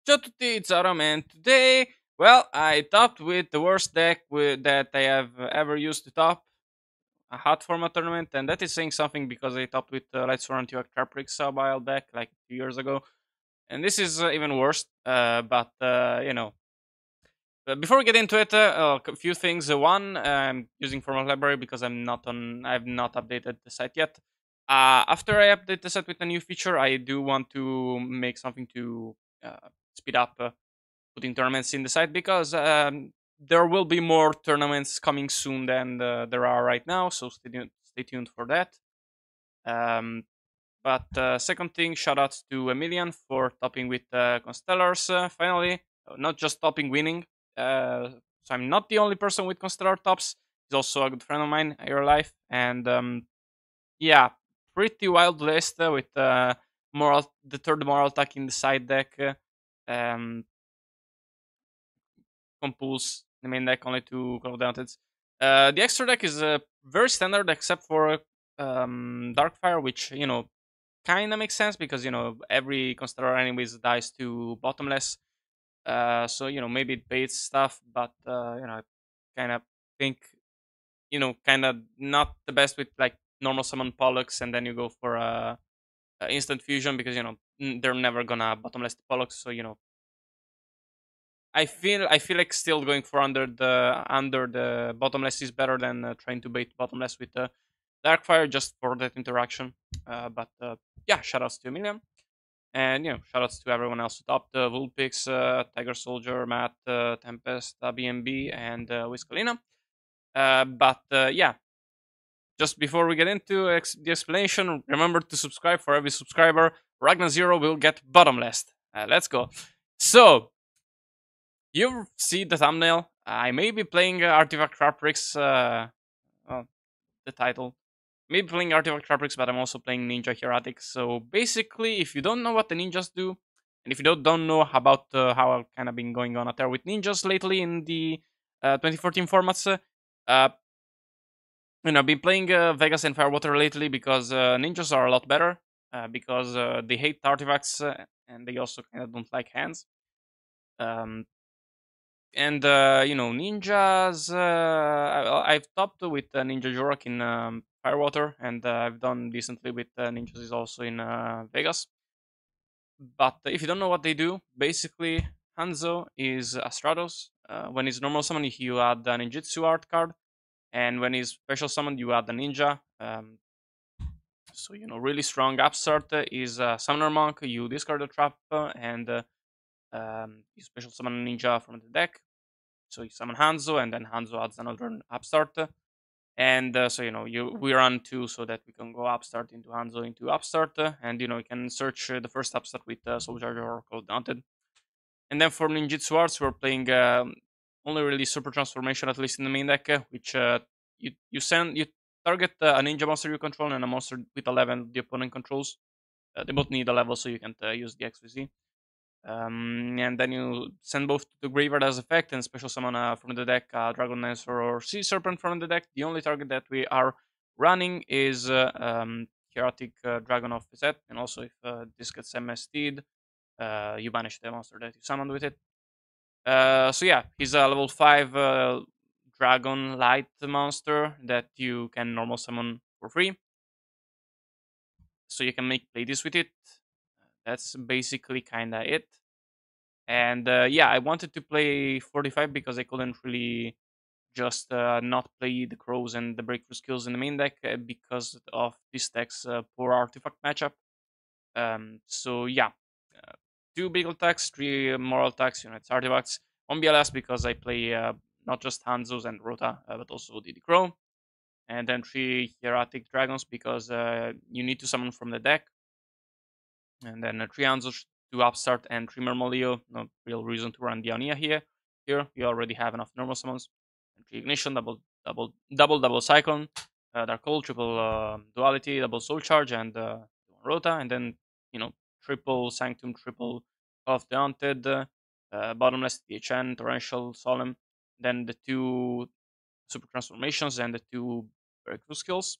Ciao a tutti, it's Aram, and today, well, I topped with the worst deck that I have ever used to top a hot format tournament, and that is saying something because I topped with Lights for Artifact Traptrix a while back, like 2 years ago, and this is even worse. But before we get into it, a few things. One, I'm using format library because I've not updated the site yet. After I update the site with a new feature, I do want to make something to speed up. Putting tournaments in the site because there will be more tournaments coming soon than there are right now. So stay tuned for that. Um, but second thing, shoutouts to Emilian for topping with Constellars finally. Not just topping, winning. So I'm not the only person with Constellar tops. He's also a good friend of mine in real life. And yeah, pretty wild list with the third moral attack in the side deck. Um, compose the main deck only to Call of the Haunted. The extra deck is very standard except for Darkfire, which kind of makes sense because every Constellar anyways dies to bottomless. So maybe it baits stuff, but I kind of think kind of not the best with like normal summon Pollux, and then you go for instant fusion because they're never gonna bottomless the Pollux. So I feel like still going for under the bottomless is better than trying to bait bottomless with the Darkfire just for that interaction. But yeah, shoutouts to Emilian and shoutouts to everyone else who topped Vulpix, Tiger Soldier, Matt, Tempest, BNB, and Whiskalina. But yeah, just before we get into the explanation, remember to subscribe. For every subscriber, Ragnar Zero will get bottomless. Let's go. So you see the thumbnail. I may be playing Artifact Traptrix, well, the title. Maybe playing Artifact Traptrix, but I'm also playing Ninja Hieratic. So basically, if you don't know what the ninjas do, and if you don't know about how I've kind of been going on a tear with ninjas lately in the 2014 formats, uh, I've been playing Vegas and Firewater lately because ninjas are a lot better because they hate artifacts and they also kind of don't like hands. Um, and ninjas. I've topped with Ninja Jorak in Firewater, and I've done decently with ninjas is also in Vegas. But if you don't know what they do, basically Hanzo is a Stratos. When he's normal summon, you add a ninjutsu art card, and when he's special summoned, you add a ninja. So really strong upstart is Summoner Monk. You discard a trap and you special summon a ninja from the deck. So you summon Hanzo, and then Hanzo adds another upstart. And so we run two so that we can go upstart into Hanzo into upstart, and we can search the first upstart with Soul Charger or Cold Daunted. And then for Ninjutsu Arts, we're playing only really Super Transformation, at least in the main deck, which you target a ninja monster you control and a monster with a level the opponent controls. They both need a level, so you can't use the XYZ. And then you send both to the graveyard as effect and special summon from the deck Dragon Dancer or Sea Serpent from the deck. The only target that we are running is Hieratic Dragon of Set, and also if this gets MST'd, you banish the monster that you summoned with it. So yeah, he's a level 5 Dragon Light monster that you can normal summon for free. So you can make play this with it. That's basically kinda it. And yeah, I wanted to play 45 because I couldn't really just not play the crows and the breakthrough skills in the main deck because of this deck's poor artifact matchup. So yeah, uh, two big attacks, three moral attacks. It's artifacts. One BLS because I play not just Hanzos and Rota, but also Diddy Crow. And then three Hieratic Dragons because you need to summon from the deck. And then three Hanzos, two Upstart, and three Mermolio. No real reason to run Dionia here. Here, you already have enough normal summons. And three Ignition, double Cyclone, Dark Hole, triple Duality, double Soul Charge, and Rota. And then, triple Sanctum, triple Call of the Haunted, Bottomless, THN, Torrential, Solemn. Then the two Super Transformations and the two Breakthrough skills.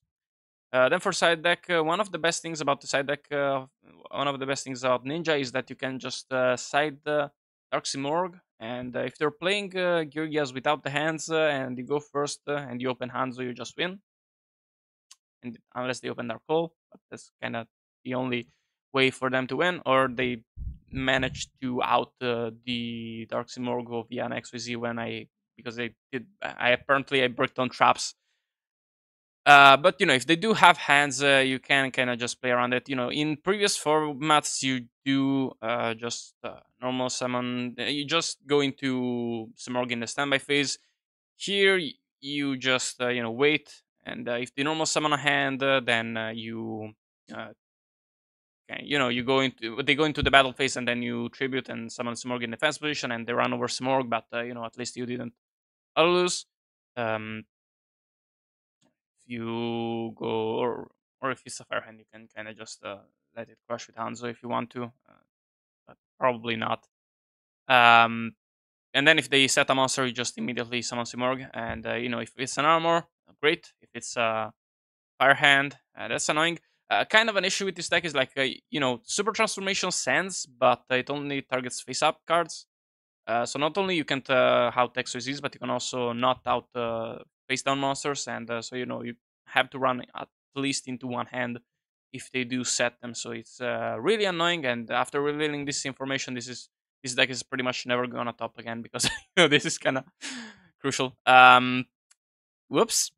Then for side deck, one of the best things about the side deck, one of the best things about Ninja is that you can just side Dark Simorg, and if they're playing Geargias without the hands and you go first and you open hands, so you just win, and unless they open Dark Hole, but that's kind of the only way for them to win, or they manage to out the Dark Simorg via an XYZ when because they did, I apparently I bricked on traps. But if they do have hands, you can kind of just play around it. In previous formats, you do just normal summon. You just go into Simorg in the standby phase. Here, you just wait, and if the normal summon a hand, then you uh, you go into they go into the battle phase, and then you tribute and summon Simorg in defense position, and they run over Simorg. But at least you didn't lose. Um, if you go or if it's a fair hand, you can kind of just let it crush with Hanzo if you want to, but probably not. Um, and then if they set a monster, you just immediately summon Simorg, and if it's an armor, great. If it's a fire hand, that's annoying. Kind of an issue with this deck is like super transformation sends, but it only targets face up cards. So not only you can't out XYZs, but you can also not out face down monsters, and so you have to run at least into one hand if they do set them. So it's really annoying. And after revealing this information, this deck is pretty much never gonna top again because this is kind of crucial. Whoops.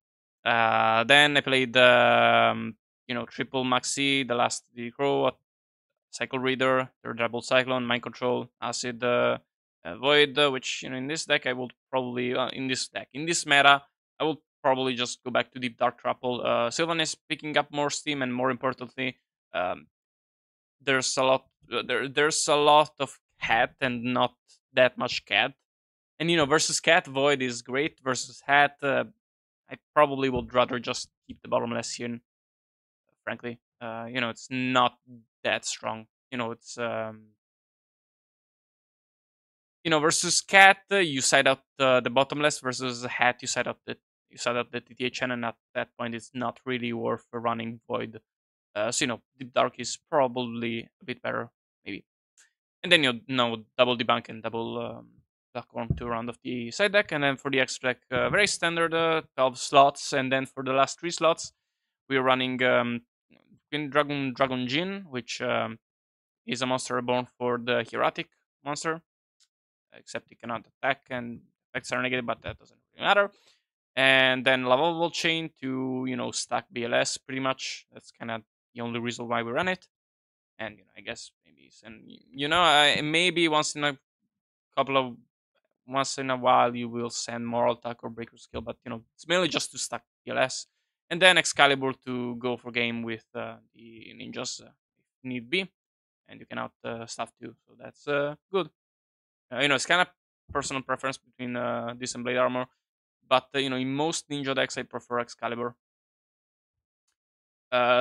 Then I played triple maxi, the last the crow, Cycle Reader, third double Cyclone, Mind Control, Acid, Void, which in this deck I will probably in this meta I will probably just go back to Deep Dark Trapple. Sylvan is picking up more steam, and more importantly, um, there's a lot of Hat and not that much Cat. And versus Cat, Void is great. Versus Hat, I probably would rather just keep the bottomless here. Frankly, it's not that strong. It's versus Cat, you side up the bottomless. Versus Hat, you side up the TTHN, and at that point, it's not really worth running Void. So Deep Dark is probably a bit better, maybe. And then double debunk and double platform to round off the side deck, and then for the extra deck, very standard 12 slots, and then for the last 3 slots, we're running Twin Dragon Jin, which is a monster reborn for the Hieratic monster, except he cannot attack and effects are negative, but that doesn't really matter. And then Lovable Chain to stack BLS pretty much. That's kind of the only reason why we run it. And I guess maybe maybe once in a while you will send Moral Attack or Breaker Skill, but it's mainly just to stack BLS. And then Excalibur to go for game with the ninjas if need be, and you can out stuff too. So that's good. It's kind of personal preference between this and Blade Armor, but in most ninja decks I prefer Excalibur.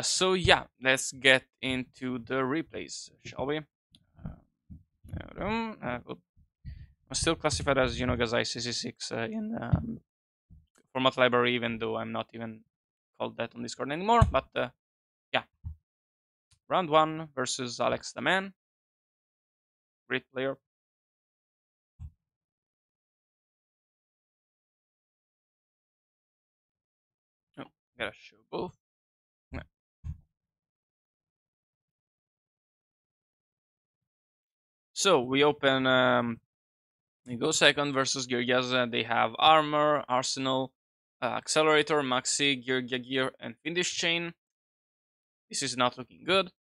So yeah, let's get into the replays, shall we? I'm still classified as Gazai CC6 in format library, even though I'm not even called that on Discord anymore. But yeah, round 1 versus Alex the Man. Great player. Oh, gotta show both. Yeah. So we open. We go second versus Geargia. They have armor, arsenal, accelerator, maxi, Geargia gear, and Findish chain. This is not looking good.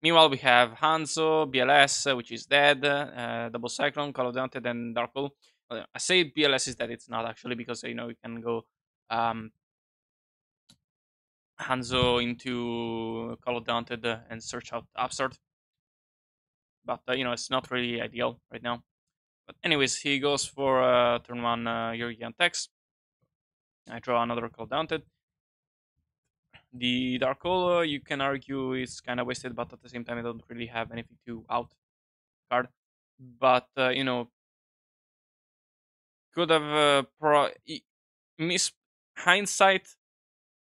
Meanwhile, we have Hanzo, BLS, which is dead, Double Cyclone, Call of the Haunted, and Dark Hole. I say BLS is dead, it's not actually, because you can go um, Hanzo into Call of the Haunted and search out Upstart. But it's not really ideal right now. But anyways, he goes for turn 1 Georgian Text. I draw another Call of the Haunted. The Dark Hole, you can argue, is kind of wasted, but at the same time, I don't really have anything to out card. But could have miss hindsight.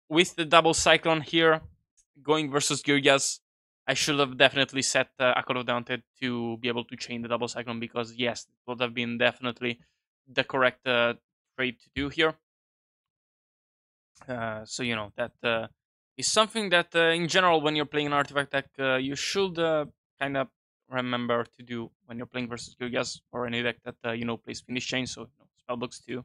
with the double cyclone here, going versus Geargias, I should have definitely set Akoro Daunted to be able to chain the double cyclone because yes, it would have been definitely the correct trade to do here. So you know that is something that in general when you're playing an artifact deck you should kind of remember to do when you're playing versus Geargias or any deck that you know plays finish chain. So you know, spellbooks too.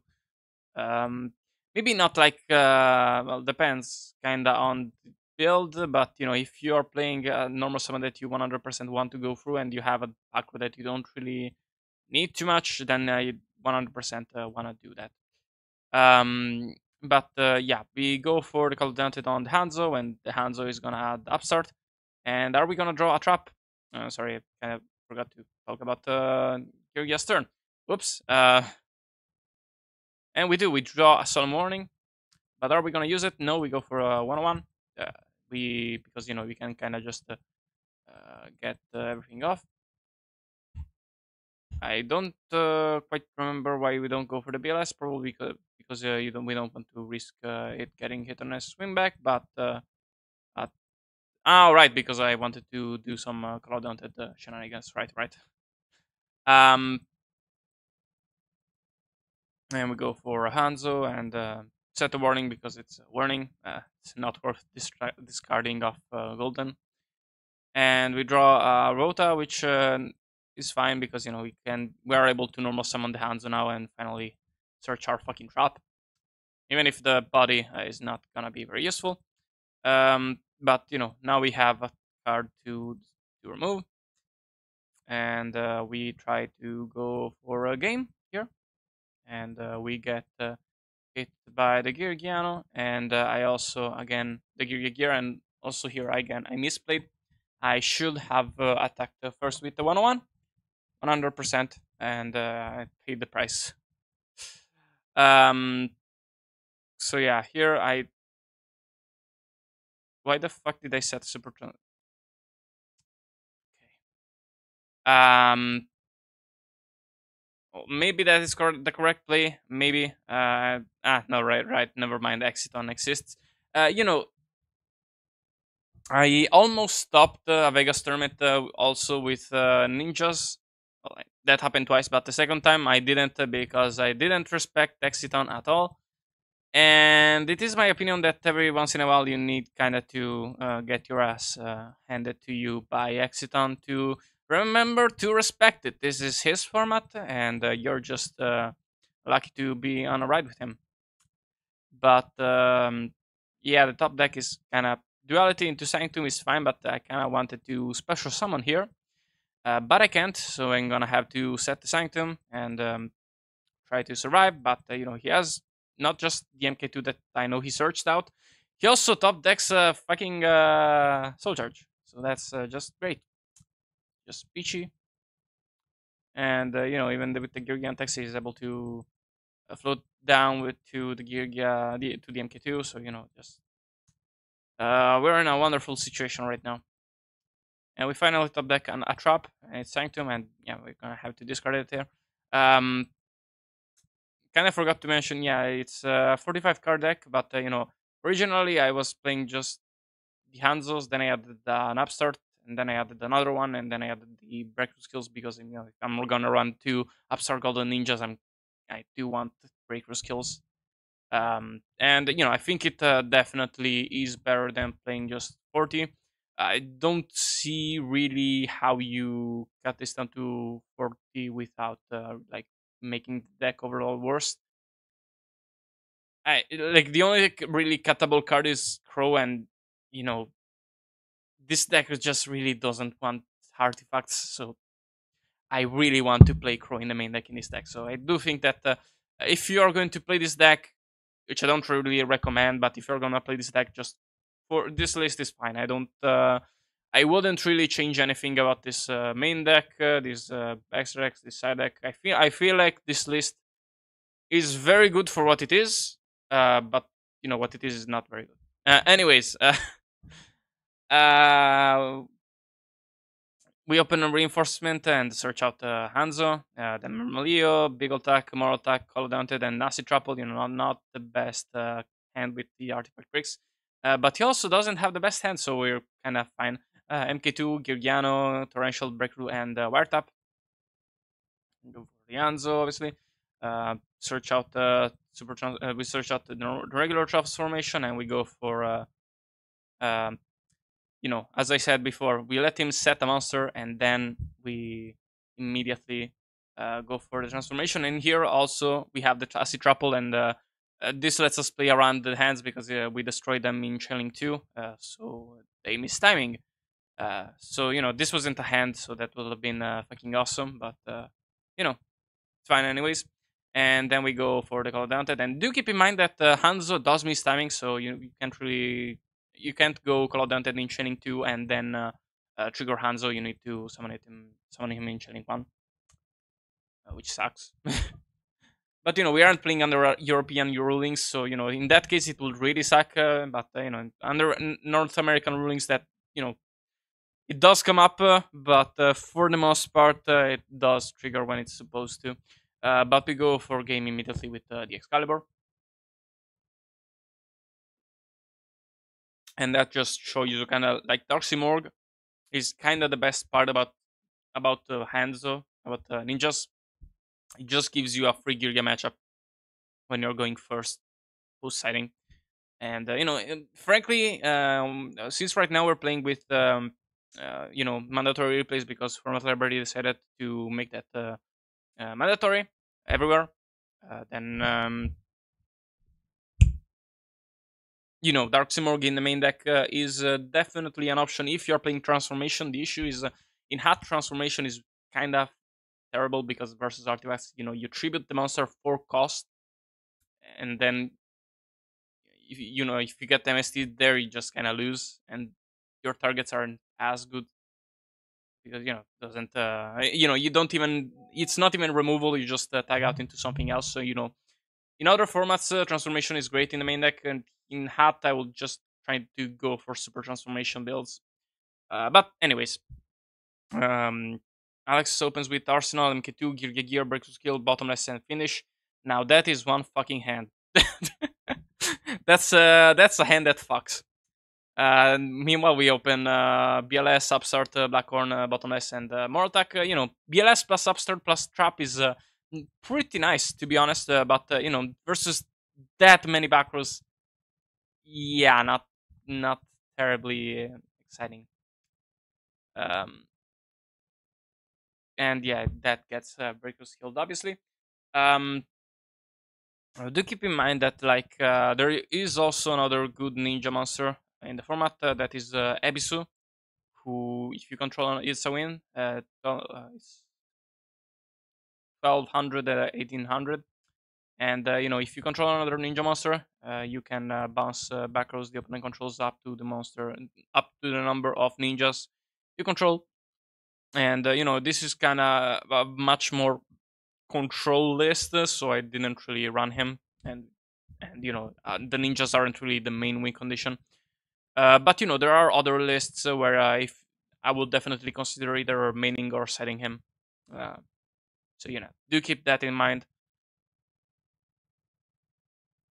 Um, Maybe not like well, depends kinda on the build, but you know if you are playing a normal summon that you 100% want to go through and you have a pack that you don't really need too much, then you 100% want to do that. Um, but yeah, we go for the Call of Duty on the Hanzo, and the Hanzo is gonna add Upstart. And are we gonna draw a trap? Sorry, I kind of forgot to talk about Georgia's turn. Whoops. And we do. We draw a Solemn Warning. But are we gonna use it? No, we go for a 101. We because you know we can kind of just get everything off. I don't quite remember why we don't go for the BLS. Probably because you don't we don't want to risk it getting hit on a swing back. But right, because I wanted to do some cloud daunted shenanigans. Right, right. Um, and we go for a Hanzo and set a warning because it's a warning. It's not worth discarding of golden. And we draw a Rota, which is fine because you know we are able to normal summon the Hanzo now and finally search our fucking trap, even if the body is not gonna be very useful. But you know now we have a card to remove, and we try to go for a game here, and we get hit by the Geargiano, and I also again the Geargia gear, and also here again I misplayed. I should have attacked first with the 101, 100%, and I paid the price. Um, so yeah, here I. Why the fuck did I set super? Okay. Maybe that is the correct play. Maybe. No, right, right. Never mind. Exiton exists. You know, I almost stopped a Vegas tournament also with ninjas. Well, that happened twice, but the second time I didn't because I didn't respect Exiton at all. And it is my opinion that every once in a while you need kind of to get your ass handed to you by Exiton to remember to respect it. This is his format, and you're just lucky to be on a ride with him. But yeah, the top deck is kind of duality into Sanctum is fine, but I kind of wanted to special summon here. But I can't, so I'm gonna have to set the Sanctum and try to survive. But you know, he has not just the MK2 that I know he searched out. He also top decks fucking Soul Charge, so that's just great, just peachy. And you know, even with the Geargian text, he's able to float down with to the Geargia to the MK2. So you know, just we're in a wonderful situation right now. And we finally top deck a trap, and it's Sanctum, and yeah, we're gonna have to discard it here. Kind of forgot to mention, yeah, it's a 45 card deck, but you know, originally I was playing just the Hanzos, then I added an Upstart, and then I added another one, and then I added the breakthrough skills because you know if I'm gonna run two Upstart Golden Ninjas, I do want breakthrough skills. And you know, I think it definitely is better than playing just 40. I don't see really how you cut this down to 40 without like making the deck overall worse. I like the only really cuttable card is Crow, and you know this deck just really doesn't want artifacts, so I really want to play Crow in the main deck in this deck. So I do think that if you are going to play this deck, which I don't really recommend, but if you're gonna play this deck, just for this list is fine. I don't. I wouldn't really change anything about this main deck, this extra deck, this side deck. I feel like this list is very good for what it is, but you know what it is not very good. Anyways, uh, we open a reinforcement and search out Hanzo, then Malio, Big Attack, Moral Attack, Call of Daunted, and Nasty Trample. You know, not the best hand with the Artifact Tricks. But he also doesn't have the best hand, so we're kind of fine. MK2, Geargiano, Torrential Breakthrough, and Wiretap. Go for Rianzo, obviously. Search out we search out the regular transformation, and we go for um, as I said before, we let him set a monster, and then we immediately go for the transformation. And here also we have the acid triple, and this lets us play around the hands because we destroy them in chilling too, so they miss timing. So this wasn't a hand, so that would have been fucking awesome, but it's fine anyways. And then we go for the Call of Daunted. And do keep in mind that Hanzo does miss timing, so you can't go Call of Daunted in Chaining 2 and then trigger Hanzo. You need to summon him in Chaining 1, which sucks. But we aren't playing under European rulings, so in that case it would really suck. But under North American rulings, that it does come up, but for the most part, it does trigger when it's supposed to. But we go for game immediately with the Excalibur, and that just shows you kind of like Dark Simorg is kind of the best part about hands, though, about ninjas. It just gives you a free Geargia matchup when you're going first post sighting. And frankly, since right now we're playing with mandatory replays because Format Library decided to make that mandatory everywhere, then Dark Simorg in the main deck is definitely an option if you're playing Transformation. The issue is in Hat Transformation is kind of terrible because versus Artifacts, you tribute the monster for cost, and then if you get MST there, you just kind of lose, and your targets aren't as good because doesn't you don't even it's not even removal. You just tag out into something else. So in other formats, transformation is great in the main deck, and in Hat, I will just try to go for super transformation builds. But anyways, um, Alex opens with Arsenal, MK2, Gear, Breakthrough Skill, Bottomless, and Finish. Now that is one fucking hand. That's a hand that fucks. Meanwhile, we open BLS, Upstart, Blackhorn, Bottomless, and more attack. BLS plus Upstart plus Trap is pretty nice, to be honest. But versus that many back rows, yeah, not terribly exciting. Um, and yeah, that gets Breakers killed, obviously. Um, do keep in mind that there is also another good ninja monster in the format that is Ebisu, who, if you control, it's a win. It's 1200, 1800. And if you control another ninja monster, you can bounce back rows the opponent controls up to the monster, up to the number of ninjas you control. And this is kind of a much more control list, so I didn't really run him. And the ninjas aren't really the main win condition. But there are other lists where if I would definitely consider either maining or setting him. So do keep that in mind.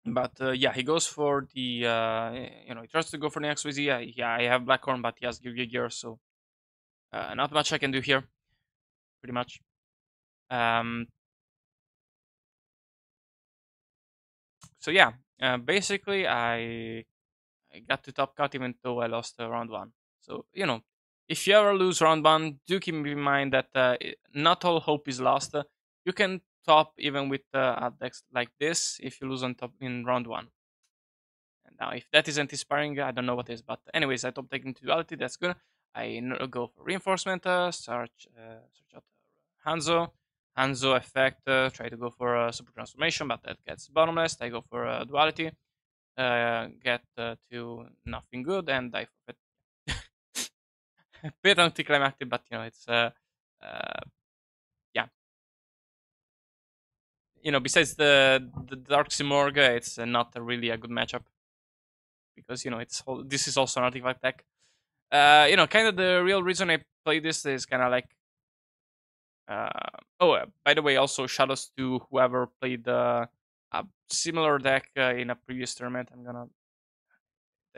But yeah, he goes for the he tries to go for the XYZ. Yeah, I have Blackhorn, but he has Gear, so not much I can do here, pretty much. Um, so yeah, basically I got to top cut even though I lost round one. So if you ever lose round one, do keep in mind that not all hope is lost. You can top even with a deck like this if you lose on top in round one. And now, if that isn't inspiring, I don't know what is. But anyways, I top taking duality. That's good. I go for reinforcement. Search out Hanzo. Hanzo effect. Try to go for super transformation, but that gets bottomless. I go for duality. Get to nothing good, and I forfeit. Bit anticlimactic, but it's uh, yeah. Besides the Dark Simorga, it's not really a good matchup because this is also an artifact deck. Kind of the real reason I play this is kind of like. By the way, also shoutouts to whoever played a similar deck in a previous tournament. I'm gonna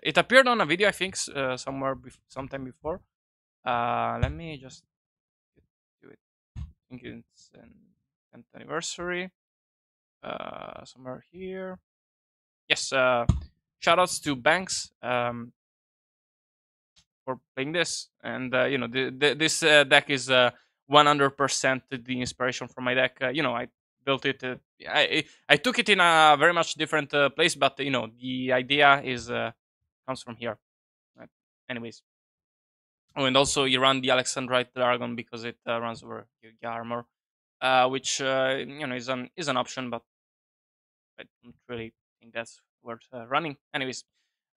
It appeared on a video, I think, somewhere sometime before. Let me just do it. I think it's an 10th anniversary. Somewhere here. Yes. Shoutouts to Banks for playing this, and this deck is 100% the inspiration for my deck. I built it. I took it in a very much different place, but the idea is comes from here. Uh, Anyways, oh, and also you run the Alexandrite Dragon because it runs over Geargia armor, which is an option, but I don't really think that's worth running. Anyways,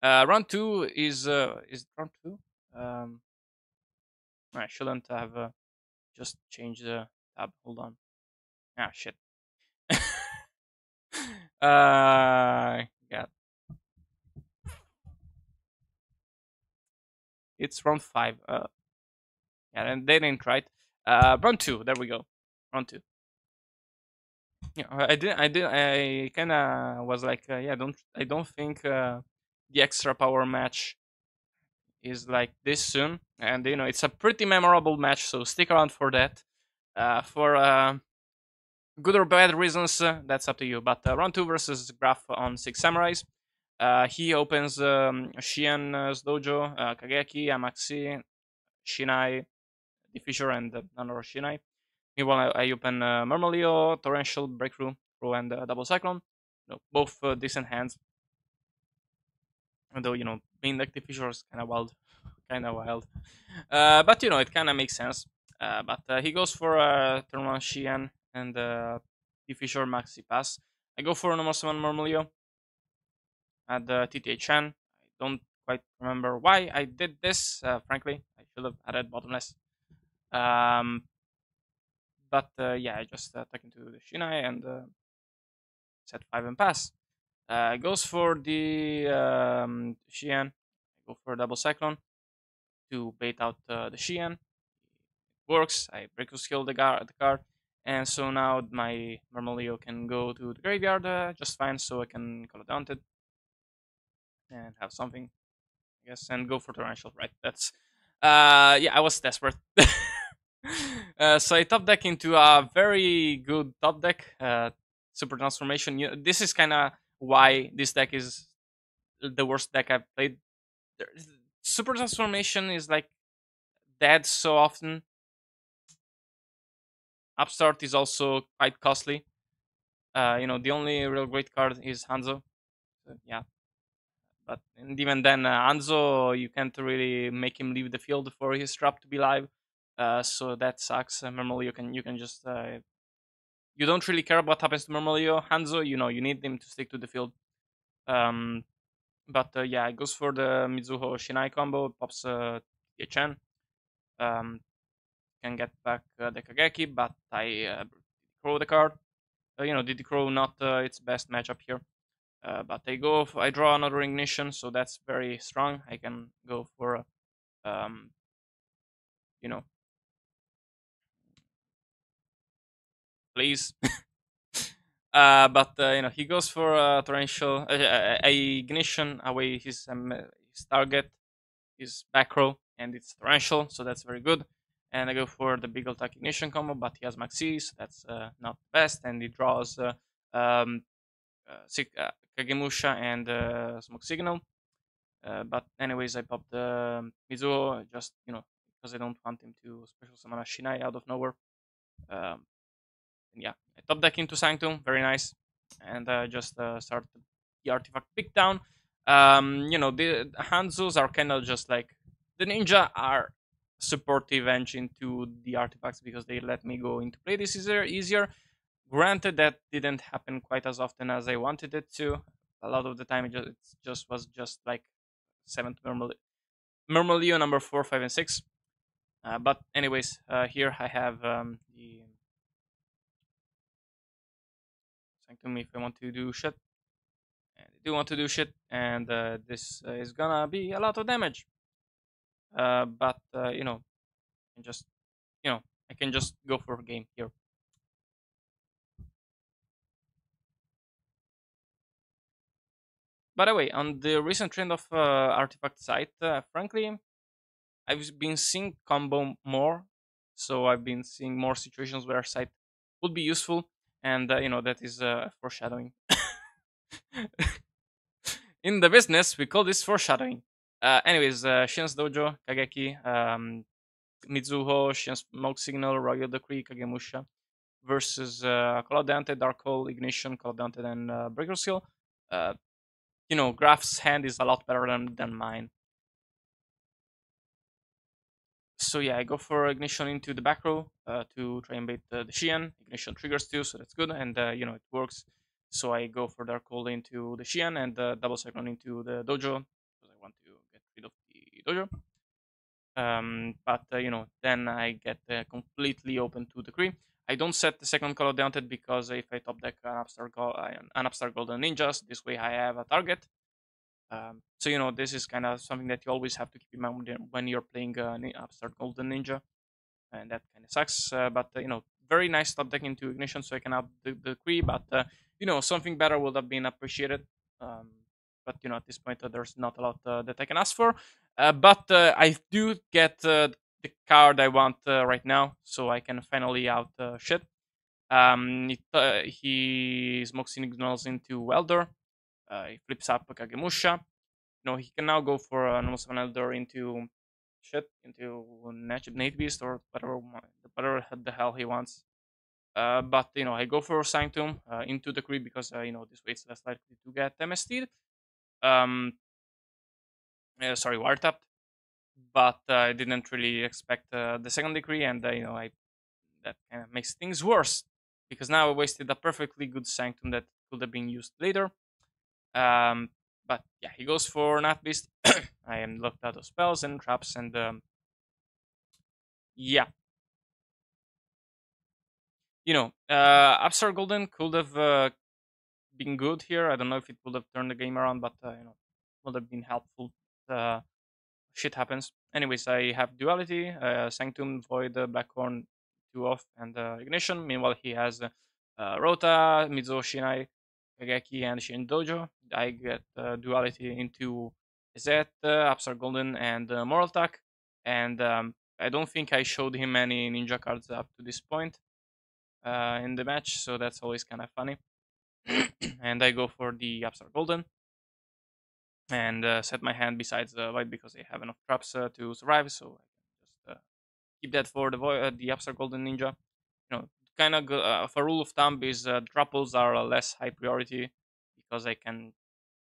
round two is round two. Um, I shouldn't have just changed the tab. Hold on. Ah, shit. Yeah, it's round five. Yeah, and they didn't try it. Round two. There we go. Round two. Yeah, I kind of was like, yeah, I don't think the extra power match is like this soon, and it's a pretty memorable match. So stick around for that. For good or bad reasons, that's up to you. But round two versus Graf on Six Samurais. He opens Shian's dojo, Kageki, Amaxi, Shinai, Diffusor, and another Shinai. Meanwhile, I open Murmuleo, Torrential, Breakthrough, Pro, and Double Cyclone. Both decent hands. Although, being like Diffusor is kind of wild. Kind of wild. But, it kind of makes sense. But he goes for turn 1 Shian and Diffusor Maxi Pass. I go for normal summon Murmuleo at the TTHN. I don't quite remember why I did this. Frankly, I should have added bottomless. Um, but yeah, I just took into the Shinai and set 5 and pass. Goes for the Xian. I go for a double cyclone to bait out the Xian. It works. I break skill the card. And so now my Marmolio can go to the graveyard just fine, so I can call it Daunted and have something, I guess, and go for Torrential. Right, that's yeah, I was desperate. So I top deck into a very good top deck, Super Transformation. This is kind of why this deck is the worst deck I've played. Super Transformation is like dead so often. Upstart is also quite costly. The only real great card is Hanzo. So, yeah, but and even then, Hanzo, you can't really make him leave the field for his trap to be live. So that sucks. Normally, you can just you don't really care what happens to Murmuleo. Hanzo, you need him to stick to the field. Um, but yeah, it goes for the Mizuho Shinai combo. Pops Chen. Um, can get back the Kageki, but I throw the card. Diddy Crow not its best matchup here. But I draw another ignition, so that's very strong. I can go for um, you know, please. But he goes for torrential ignition away his target, his back row, and it's torrential, so that's very good. And I go for the big attack ignition combo, but he has Maxi, so that's not the best. And he draws um, Kagemusha and Smoke Signal. But anyways, I popped the Mizuo just because I don't want him to special summon a Shinai out of nowhere. Um, and yeah, I top deck into Sanctum, very nice, and just start the artifact pick down. The Hanzos are kind of just like the ninja are supportive engine to the artifacts because they let me go into play this easier. Granted, that didn't happen quite as often as I wanted it to. A lot of the time, it just was just like seventh Murmuleo number 4, 5, and 6. But anyways, here I have the Sanctum if I want to do shit. And I do want to do shit, and this is gonna be a lot of damage. But and just I can just go for a game here. By the way, on the recent trend of Artifact site, frankly, I've been seeing combo more, so I've been seeing more situations where site would be useful, and that is foreshadowing. In the business, we call this foreshadowing. Anyways, Shin's Dojo, Kageki, Mizuho, Shin's Smoke Signal, Royal Decree, Kagemusha versus Colodante, Dark Hole, Ignition, Colodante, and Breaker Seal. Uh, Graf's hand is a lot better than mine. So yeah, I go for Ignition into the back row to try and bait the Xian. Ignition triggers too, so that's good, and it works. So I go for Dark Hole into the Xian and double Cyclone into the Dojo because I want to get rid of the Dojo. But then I get completely open to the Kree. I don't set the second color Daunted because if I top deck an Upstart Golden Ninjas, this way I have a target. So this is kind of something that you always have to keep in mind when you're playing Upstart Golden Ninja, and that kind of sucks. But very nice top deck into Ignition, so I can up the Kree. But something better would have been appreciated. Um, but at this point, there's not a lot that I can ask for. But I do get the card I want right now, so I can finally out shit. He smoke signals into Elder. He flips up Kagemusha. He can now go for normal summon Elder into into Nate Beast or whatever the hell he wants. But I go for Sanctum into the creep because this way it's less likely to get MST'd. Um, sorry, wiretapped. But I didn't really expect the second decree, and I that kind of makes things worse because now I wasted a perfectly good Sanctum that could have been used later. Um, but yeah, he goes for Nat Beast. I am locked out of spells and traps, and yeah, Upstart Golden could have been good here. I don't know if it would have turned the game around, but would have been helpful. Uh, Shit happens. Anyways, I have Duality, Sanctum, Void, Blackhorn, 2 off, and Ignition. Meanwhile, he has Rota, Mizo, Shinai, Kageki, and Shin Dojo. I get Duality into Zet, Upstart Golden, and Moral Attack. And I don't think I showed him any ninja cards up to this point in the match, so that's always kind of funny. And I go for the Upstart Golden and set my hand besides the white because I have enough traps to survive, so I can just keep that for the Upstart Golden Ninja. Kind of of a rule of thumb is trupples are a less high priority because I can,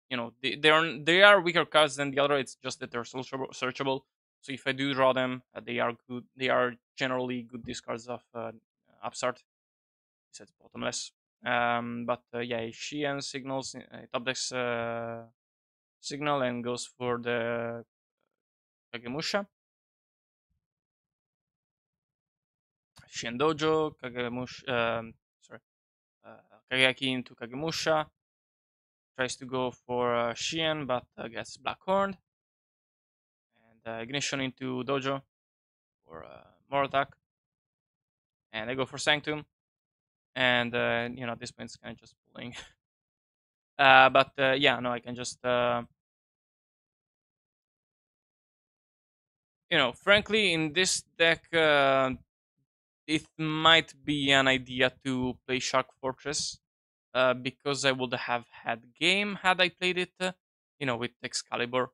they are weaker cards than the other. It's just that they're searchable. So if I do draw them, they are good. They are generally good discards of Upstart. It's bottomless. But yeah, Sheehan signals top decks signal and goes for the Kagemusha. Dojo, Kagemusha, sorry, Kageki into Kagemusha. Tries to go for Shien, but gets Blackhorn. And Ignition into Dojo for more attack. And I go for Sanctum. And, at this point, it's kind of just pulling. But yeah, no, I can just, frankly, in this deck, it might be an idea to play Shark Fortress because I would have had game had I played it, with Excalibur.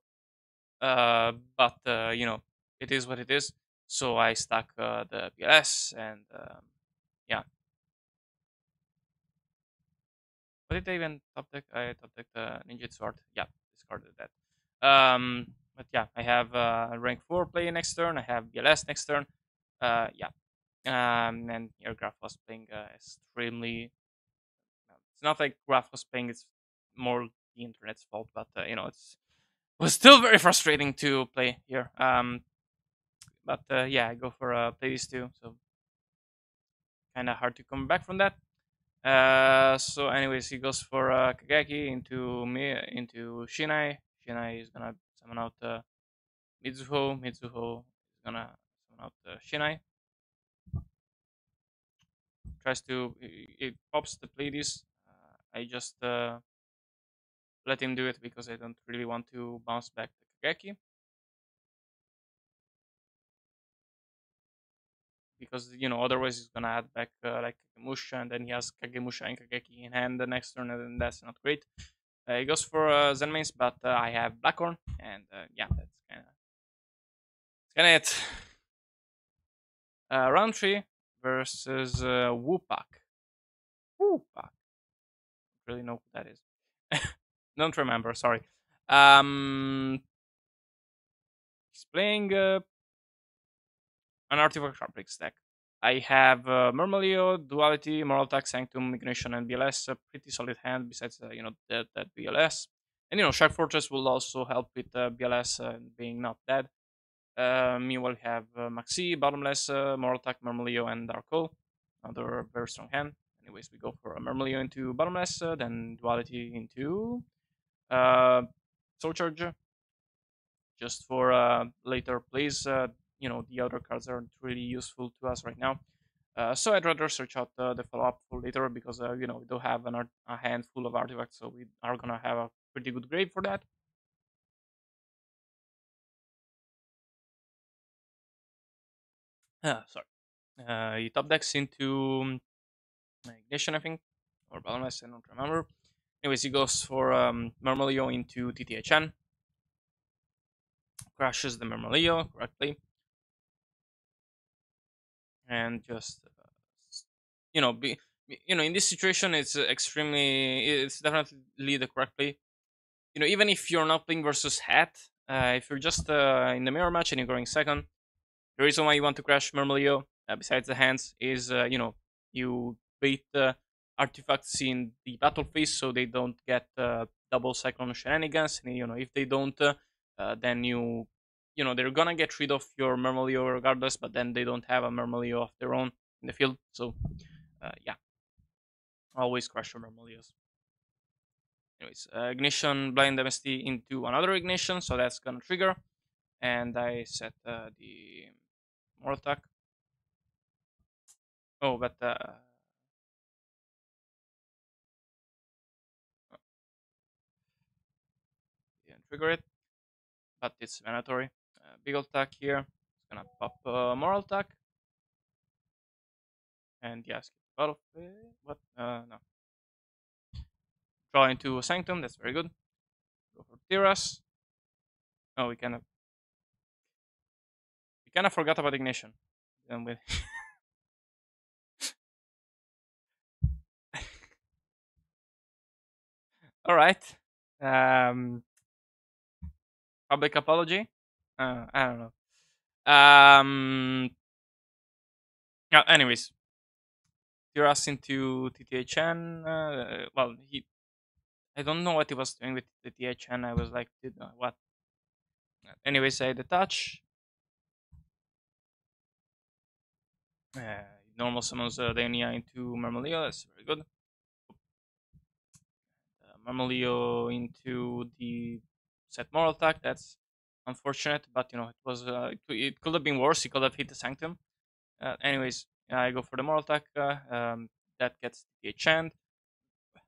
But it is what it is. So I stuck the PLS and yeah. What did I even top deck? I top deck the Ninja Sword. Yeah, discarded that. But yeah, I have rank 4 play next turn. I have BLS next turn. Yeah. And here Graph was playing extremely. It's not like Graph was playing. It's more the internet's fault, but it's was still very frustrating to play here. But yeah, I go for play these two, so kind of hard to come back from that. So anyways, he goes for Kageki into me into Shinai. Shinai is gonna summon out Mizuho. Mizuho is gonna summon out Shinai. Tries to it pops the Pleiades. I just let him do it because I don't really want to bounce back the Kageki. Because otherwise he's gonna add back like Kagemusha, and then he has Kagemusha and Kageki in hand the next turn, and then that's not great. He goes for Zenmains, but I have Blackhorn, and yeah, that's kind of it. Round 3 versus Woopak. Woopak. Really know who that is. Don't remember. Sorry. He's playing an Artifact Traptrix deck. I have Murmileo, Duality, Moral Attack, Sanctum, Ignition, and BLS. A pretty solid hand besides, that BLS. And, Shark Fortress will also help with BLS being not dead. Meanwhile, we have Maxi, Bottomless, Moral Attack, Murmileo, and Dark Hole. Another very strong hand. Anyways, we go for a Murmileo into Bottomless, then Duality into Soul Charge, just for later plays. The other cards aren't really useful to us right now. So I'd rather search out the follow-up for later because we do have a handful of artifacts, so we are gonna have a pretty good grade for that. Sorry. He top decks into Ignition, I think, or Balance, I don't remember. Anyways, he goes for Murmileo into TTHN, crashes the Murmileo correctly, and just in this situation it's definitely the correct play. Even if you're not playing versus Hat, if you're just in the mirror match and you're going second, the reason why you want to crash Murmileo, besides the hands, is you bait the artifacts in the battle phase so they don't get double cyclone shenanigans. And if they don't, then they're gonna get rid of your Murmileo regardless, but then they don't have a Murmileo of their own in the field. So yeah, always crash your Murmileos. Anyways, ignition blind MST into another ignition, so that's gonna trigger. And I set the more attack. Oh, but didn't trigger it, but it's mandatory. Big attack here. It's gonna pop moral attack. And yes, out of it. What? No. Draw into a Sanctum. That's very good. Go for Tiras. Oh, we kind of forgot about ignition. And we all right. Um, public apology. I don't know. Anyways, Tiras into TTHN. Well, I don't know what he was doing with the TTHN. I was like, what? Anyways, I detach. Normal summons Daonia into Marmaleo. That's very good. Marmaleo into the set moral attack. That's unfortunate, but it could have been worse. He could have hit the Sanctum. Anyways, I go for the moral attack. That gets the chant.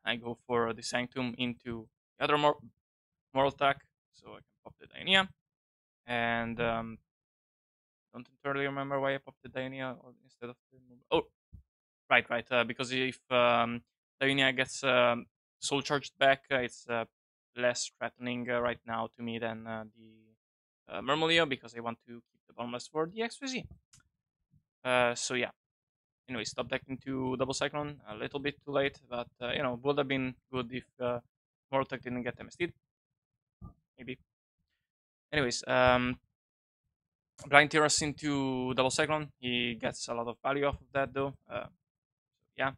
I go for the Sanctum into the other moral attack, so I can pop the Daonia. And don't entirely remember why I popped the Daonia instead of the. Oh, right. Because if Daonia gets soul charged back, it's less threatening right now to me than the Murmileo, because I want to keep the Boundless for the XYZ. So yeah. Anyway, stop deck into double cyclone a little bit too late, but would have been good if Mortek didn't get MST'd. Maybe. Anyways, blind Tiras into double cyclone. He gets a lot of value off of that though. Yeah.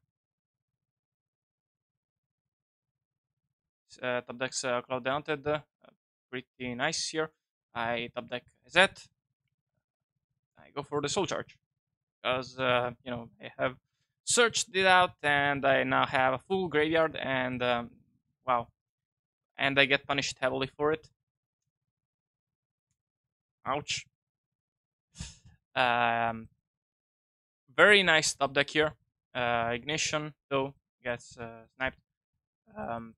Top decks Cloud Daunted. Pretty nice here. I top deck Z. I go for the Soul Charge because I have searched it out and I now have a full graveyard, and wow, and I get punished heavily for it. Ouch. Um, very nice top deck here. Ignition though gets sniped. Um,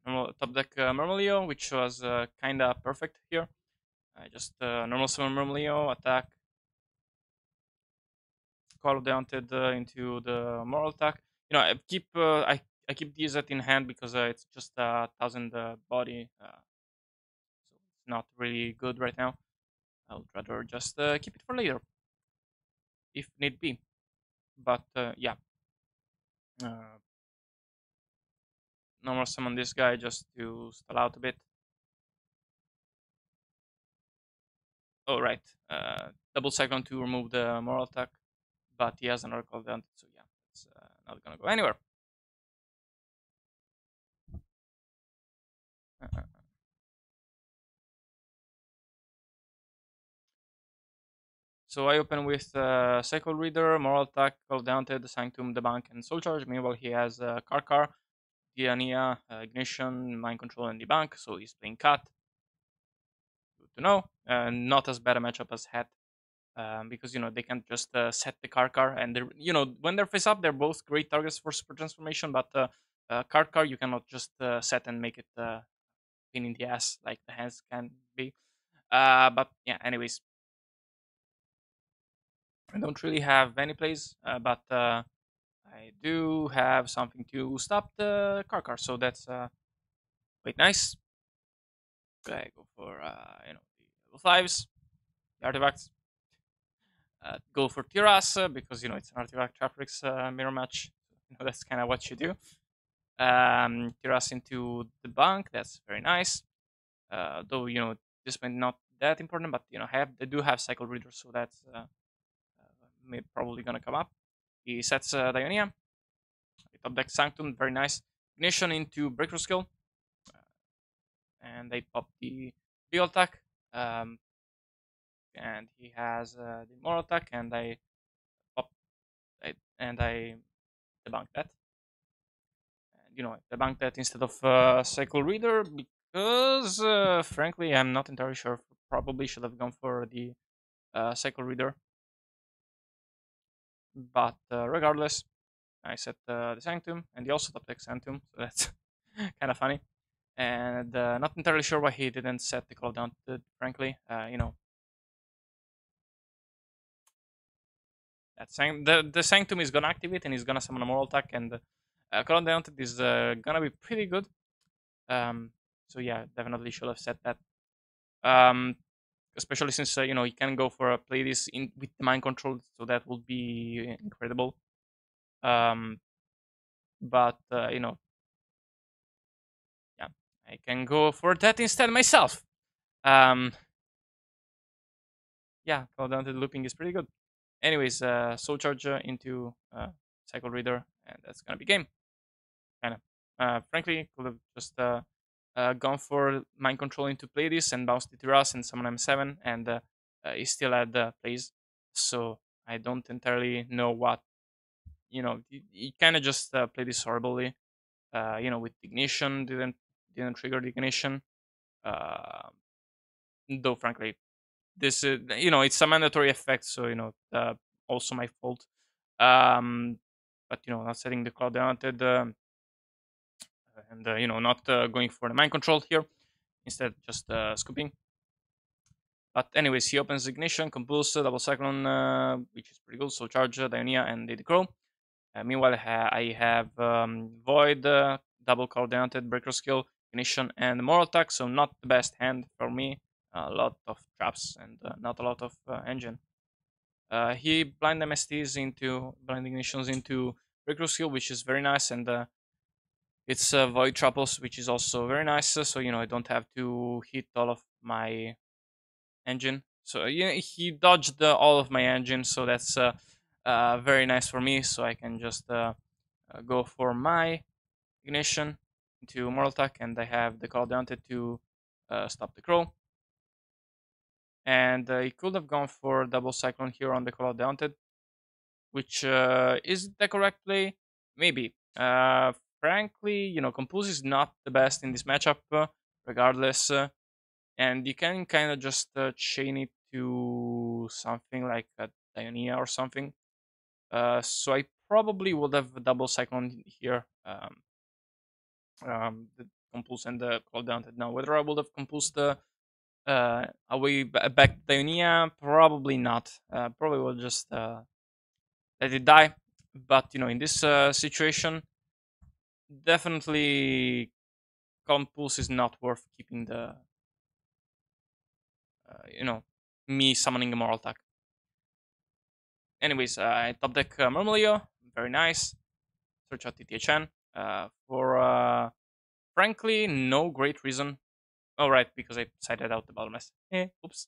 normal top deck Murmilio, which was kinda perfect here. I just normal summon Murmilio, attack, Call of the Haunted into the Moral attack. You know, I keep these at in hand because it's just a 1,000 body, so it's not really good right now. I would rather just keep it for later if need be. But yeah, uh, normal summon this guy just to stall out a bit. Oh right, double cyclone to remove the Moral attack, but he has another Call of the Haunted, so yeah, it's not gonna go anywhere. Uh, So I open with Cycle Reader, Moral Attack, Call of the Haunted, Sanctum, the Bank, and Soul Charge. Meanwhile, he has Karkar, Diania, Ignition, Mind Control, and the Bank. So he's playing Cat. Good to know. Not as bad a matchup as Het. Because they can't just set the Karkar, and they're when they're face up, they're both great targets for super transformation. But Karkar, you cannot just set and make it pain in the ass like the hands can be. But yeah, anyways, I don't really have any plays, but I do have something to stop the Karkar, so that's quite nice. Okay, go for the level fives, the artifacts. Go for Tiras because it's an Artifact Traptrix mirror match. That's kind of what you do. Tiras into the bank. That's very nice. Though this might not that important, but they do have Cycle Reader, so that's probably gonna come up. He sets Dionia. Top deck Sanctum, very nice. Ignition into Breakthrough Skill, and they pop the Field attack. Um, and he has the Moral attack, and pop I debunk that. And debunk that instead of Cycle Reader because, frankly, I'm not entirely sure. Probably should have gone for the Cycle Reader, but regardless, I set the Sanctum, and he also top deck Sanctum, so that's kind of funny. And not entirely sure why he didn't set the cooldown. Frankly, the Sanctum is gonna activate and he's gonna summon a Moral attack, and cooldown is gonna be pretty good. So yeah, definitely should have set that. Um, Especially since he can go for a play this in with the mind control, so that would be incredible. Um, but yeah, I can go for that instead myself. Um, yeah, cooldown looping is pretty good. Anyways, Soul Charge into Cycle Reader, and that's gonna be game. Kind of. Frankly, could have just gone for Mind Control into play this and bounced it to Russ and summon M7, and he still had plays. So I don't entirely know what he kind of just played this horribly. With Ignition didn't trigger the Ignition. Uh, though frankly, this it's a mandatory effect, so also my fault. Um, but not setting the cloud haunted and not going for the mind control here, instead just scooping. But anyways, he opens Ignition, Compulse, Double Cyclone, which is pretty good. So Charge, Dionia, and Lady Crow. Meanwhile, I have Void, Double Coordinated, Breaker Skill, Ignition, and Moral Attack. So not the best hand for me. A lot of traps and not a lot of engine. He blind MSTs into blind ignitions into Breaker Skill, which is very nice, and it's Void Troubles, which is also very nice. So I don't have to hit all of my engine. So he dodged all of my engine, so that's very nice for me. So I can just go for my ignition into Mortal Attack, and I have the Call Daunted to stop the Crow. And he could have gone for double Cyclone here on the Call Daunted, which is the correct play, maybe. Frankly, Compose is not the best in this matchup, regardless. And you can kind of just chain it to something like a Dionia or something. So I probably would have double Cyclone here. The compulse and call down it now. Whether I would have compulsed away back to Ionia, probably not. Probably will just let it die. But in this situation, definitely compulse is not worth keeping the me summoning a moral attack. Anyways, I top deck Murmuleo, very nice. Search out TTHN for frankly no great reason. Oh right, because I cited out the bottomless. Oops.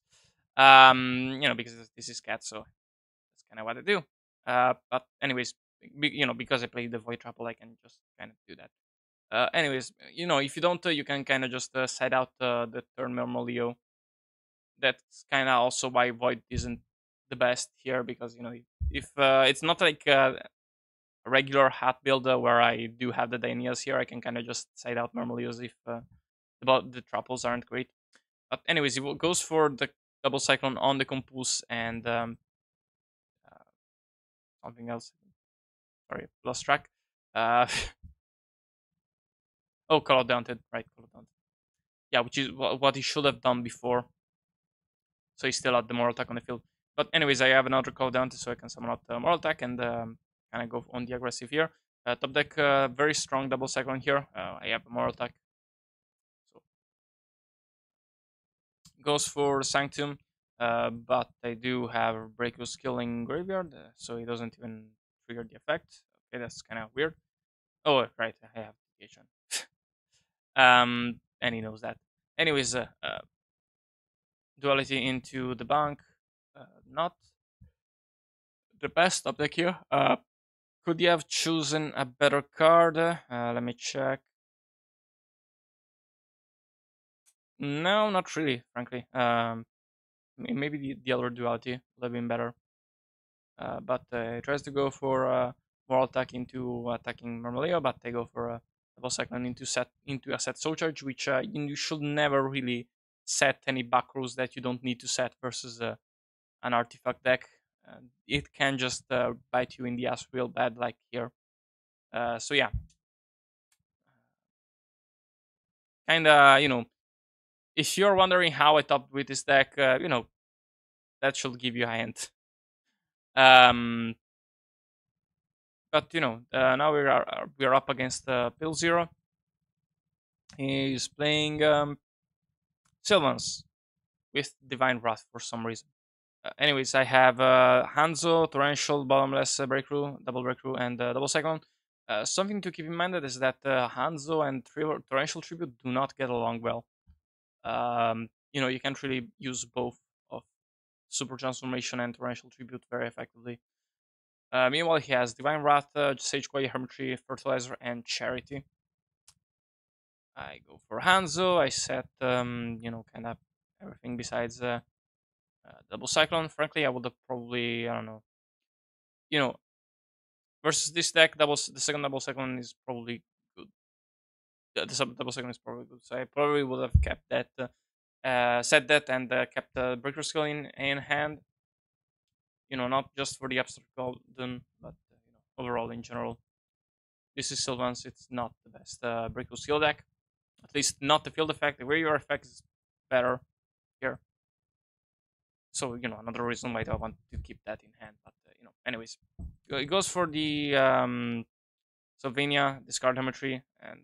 Because this is cat, so that's kind of what I do. But anyways, because I played the Void Trapple, I can just kind of do that. Anyways, if you don't, you can kind of just side out the turn Murmuleo. That's kind of also why Void isn't the best here, because if it's not like a regular hat builder where I do have the Dainias here, I can kind of just side out Murmuleos if the Truffles aren't great. But anyways, he goes for the double cyclone on the Compulse and uh, something else. Sorry, lost track. Uh, oh, Call of Daunted, right? Call of Daunted. Yeah, which is what he should have done before. So he's still at the moral attack on the field. But anyways, I have another Call of Daunted, so I can summon up the moral attack and kind of go on the aggressive here. Top deck, very strong double cyclone here. I have a moral attack. So goes for Sanctum, but I do have Breaker skill in Graveyard, so he doesn't even trigger the effect. Okay, that's kind of weird. Oh, right, I have Education. And he knows that. Anyways, Duality into the bank. Not the best top deck here. Could you have chosen a better card? Let me check. No, not really, frankly. Maybe the other duality would have been better. But he tries to go for moral attack into attacking Marmaleo, but they go for a double cyclone into a set soul charge, which you should never really set any back rules that you don't need to set versus an artifact deck. It can just bite you in the ass real bad, like here. So yeah, kind of if you're wondering how I topped with this deck, that should give you a hint. Um, but now we're up against Pill Zero. He's playing Sylvans with Divine Wrath for some reason. Anyways, I have Hanzo, Torrential, Bottomless Breakthrough, Double Breakthrough, and Double Cyclone. Something to keep in mind is that Hanzo and Torrential Tribute do not get along well. You can't really use both of Super Transformation and Torrential Tribute very effectively. Meanwhile, he has Divine Wrath, Sage Quarry, Hermitry, Fertilizer, and Charity. I go for Hanzo. I set, kind of everything besides Double Cyclone. Frankly, I would have probably, I don't know, versus this deck, the second Double Cyclone is probably good. The Double Cyclone is probably good, so I probably would have kept that, set that, and kept the Breaker Skill in hand. Not just for the Abstract Golden, but overall in general. This is Sylvan's. It's not the best Breaker Skill deck. At least not the field effect. The warrior effect is better here. So another reason why I want to keep that in hand. But anyways, it goes for the Sylvania, discard Hermitry, and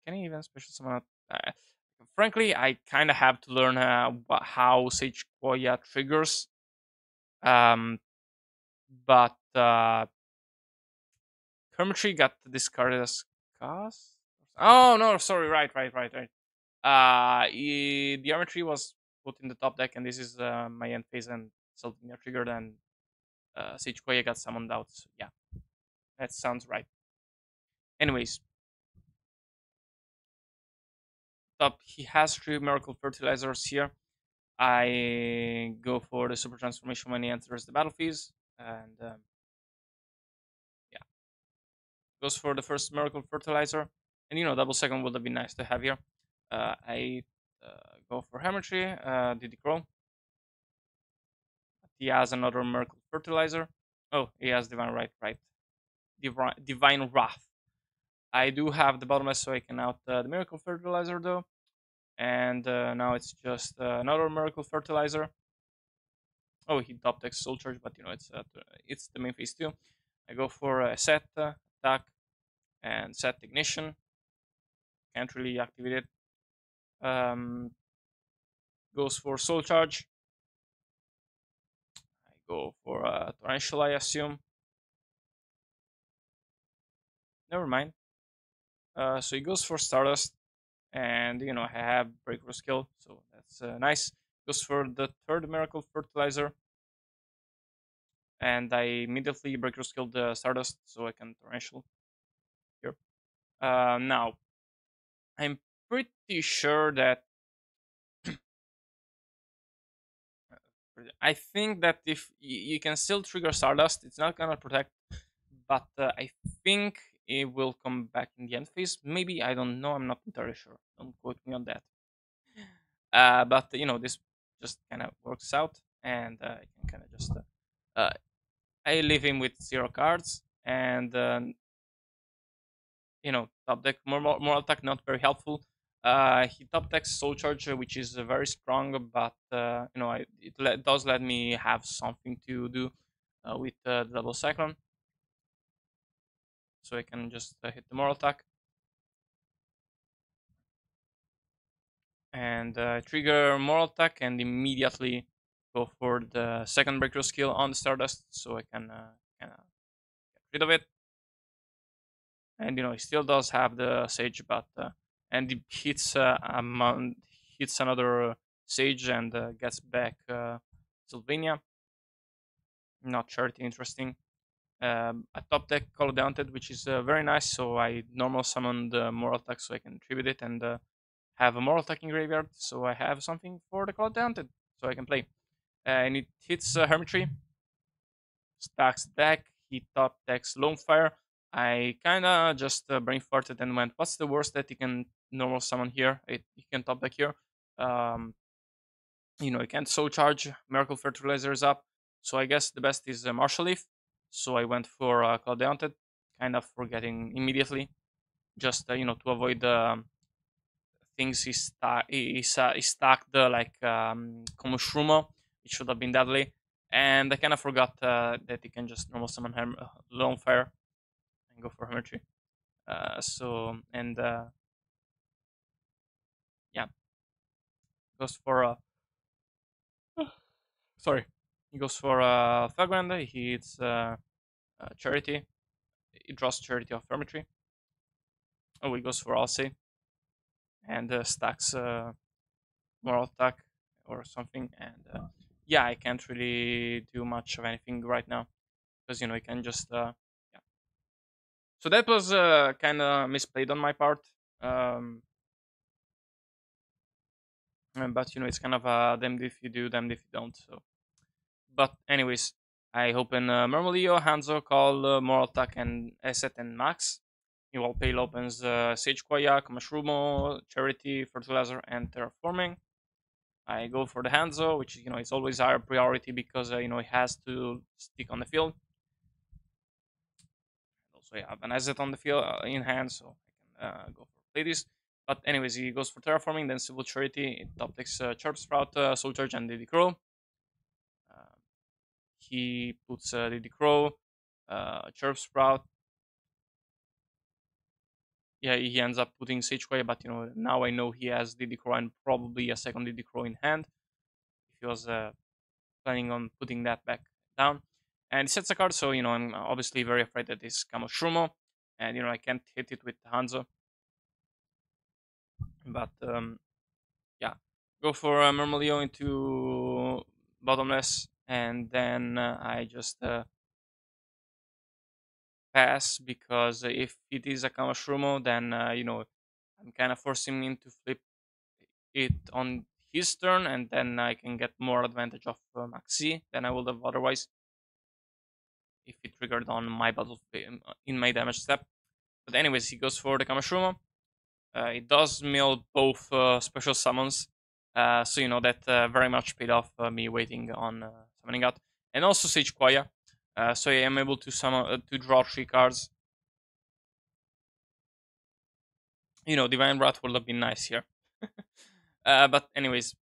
can he even special summon? Frankly, I kind of have to learn how Sage Koya triggers. But Hermitry got discarded as cost. Oh no, sorry, right. The Hermitry was put in the top deck, and this is my end phase, and Sylvania triggered, and Sage Koya got summoned out. So yeah, that sounds right. Anyways, top he has 3 Miracle Fertilizers here. I go for the Super Transformation when he enters the battlefield, and yeah, goes for the first Miracle Fertilizer, and double second would have been nice to have here. I go for Hermitry, DD Crow. He has another Miracle Fertilizer. Oh, he has Divine Right. Divine Wrath. I do have the bottomless, so I can out the Miracle Fertilizer though. And now it's just another Miracle Fertilizer. Oh, he top decks Soul Charge, but it's the main phase too. I go for a set attack and set ignition. Can't really activate it. Goes for Soul Charge. I go for Torrential, I assume. Never mind. So he goes for Stardust, and I have Breakthrough Skill, so that's nice. Goes for the third Miracle Fertilizer, and I immediately Breakthrough Skill the Stardust, so I can Torrential here. Now, I'm pretty sure that I think that if you can still trigger Stardust, it's not gonna protect, but I think it will come back in the end phase. Maybe, I don't know. I'm not entirely sure. Don't quote me on that. But this just kind of works out, and I can kind of just I leave him with 0 cards, and top deck more attack, not very helpful. He top decks Soul Charge, which is very strong, but it does let me have something to do with the double cyclone, so I can just hit the moral attack and trigger moral attack, and immediately go for the second breakthrough skill on the Stardust, so I can kind of get rid of it. And he still does have the Sage, but and he hits another Sage and gets back Sylvania. Not charity, interesting. A top deck Call of the Haunted, which is very nice. So I normal summon the moral attack, so I can tribute it and have a moral attack in graveyard. So I have something for the Call of the Haunted, so I can play. And it hits Hermitry, stacks deck. He top decks Lone Fire. I kinda just brain farted and went, "What's the worst that he can normal summon here? He can top deck here. Um, he can't soul charge. Miracle Fertilizer is up, so I guess the best is Martial Leaf. So I went for Cloud Haunted, kind of forgetting immediately, just to avoid the things he stacked like Komushrumo. It should have been deadly, and I kind of forgot that he can just normal summon Lone Fire and go for Hermitry. So and yeah, goes for sorry, he goes for Flagrand. He hits Charity. He draws Charity of Hermitry. Oh, he goes for Alsay and stacks Moral Attack or something. And yeah, I can't really do much of anything right now because he can just yeah. So that was kind of misplayed on my part. Um, but it's kind of damned if you do, damned if you don't. So, but anyways, I open Murmulio, Hanzo, Call, Moral Attack, and Asset and Max. New Pale opens Sage Koya, Kamashrumo, Charity, Fertilizer, and Terraforming. I go for the Hanzo, which is always higher priority because it has to stick on the field. Also, I have an asset on the field in hand, so I can go for play this. But anyways, he goes for Terraforming, then Civil Charity. It top takes Chirp Sprout, Soul Charge, and Diddy Crow. He puts Diddy Crow, Chirp Sprout. Yeah, he ends up putting Sage Quay, but now I know he has Diddy Crow and probably a second Diddy Crow in hand. If he was planning on putting that back down. And he sets a card, so I'm obviously very afraid that this Kamoshrumo, and I can't hit it with Hanzo. But yeah, go for Murmulio into bottomless, and then I just pass because if it is a Kamoshrumo, then I'm kind of forcing him to flip it on his turn, and then I can get more advantage of Maxi than I would have otherwise if it triggered on my battle in my damage step. But anyways, he goes for the Kamashrumo. It does mill both special summons, so that very much paid off me waiting on summoning out, and also Sage Quaya. So I am able to summon to draw 3 cards. Divine Wrath would have been nice here. But anyways,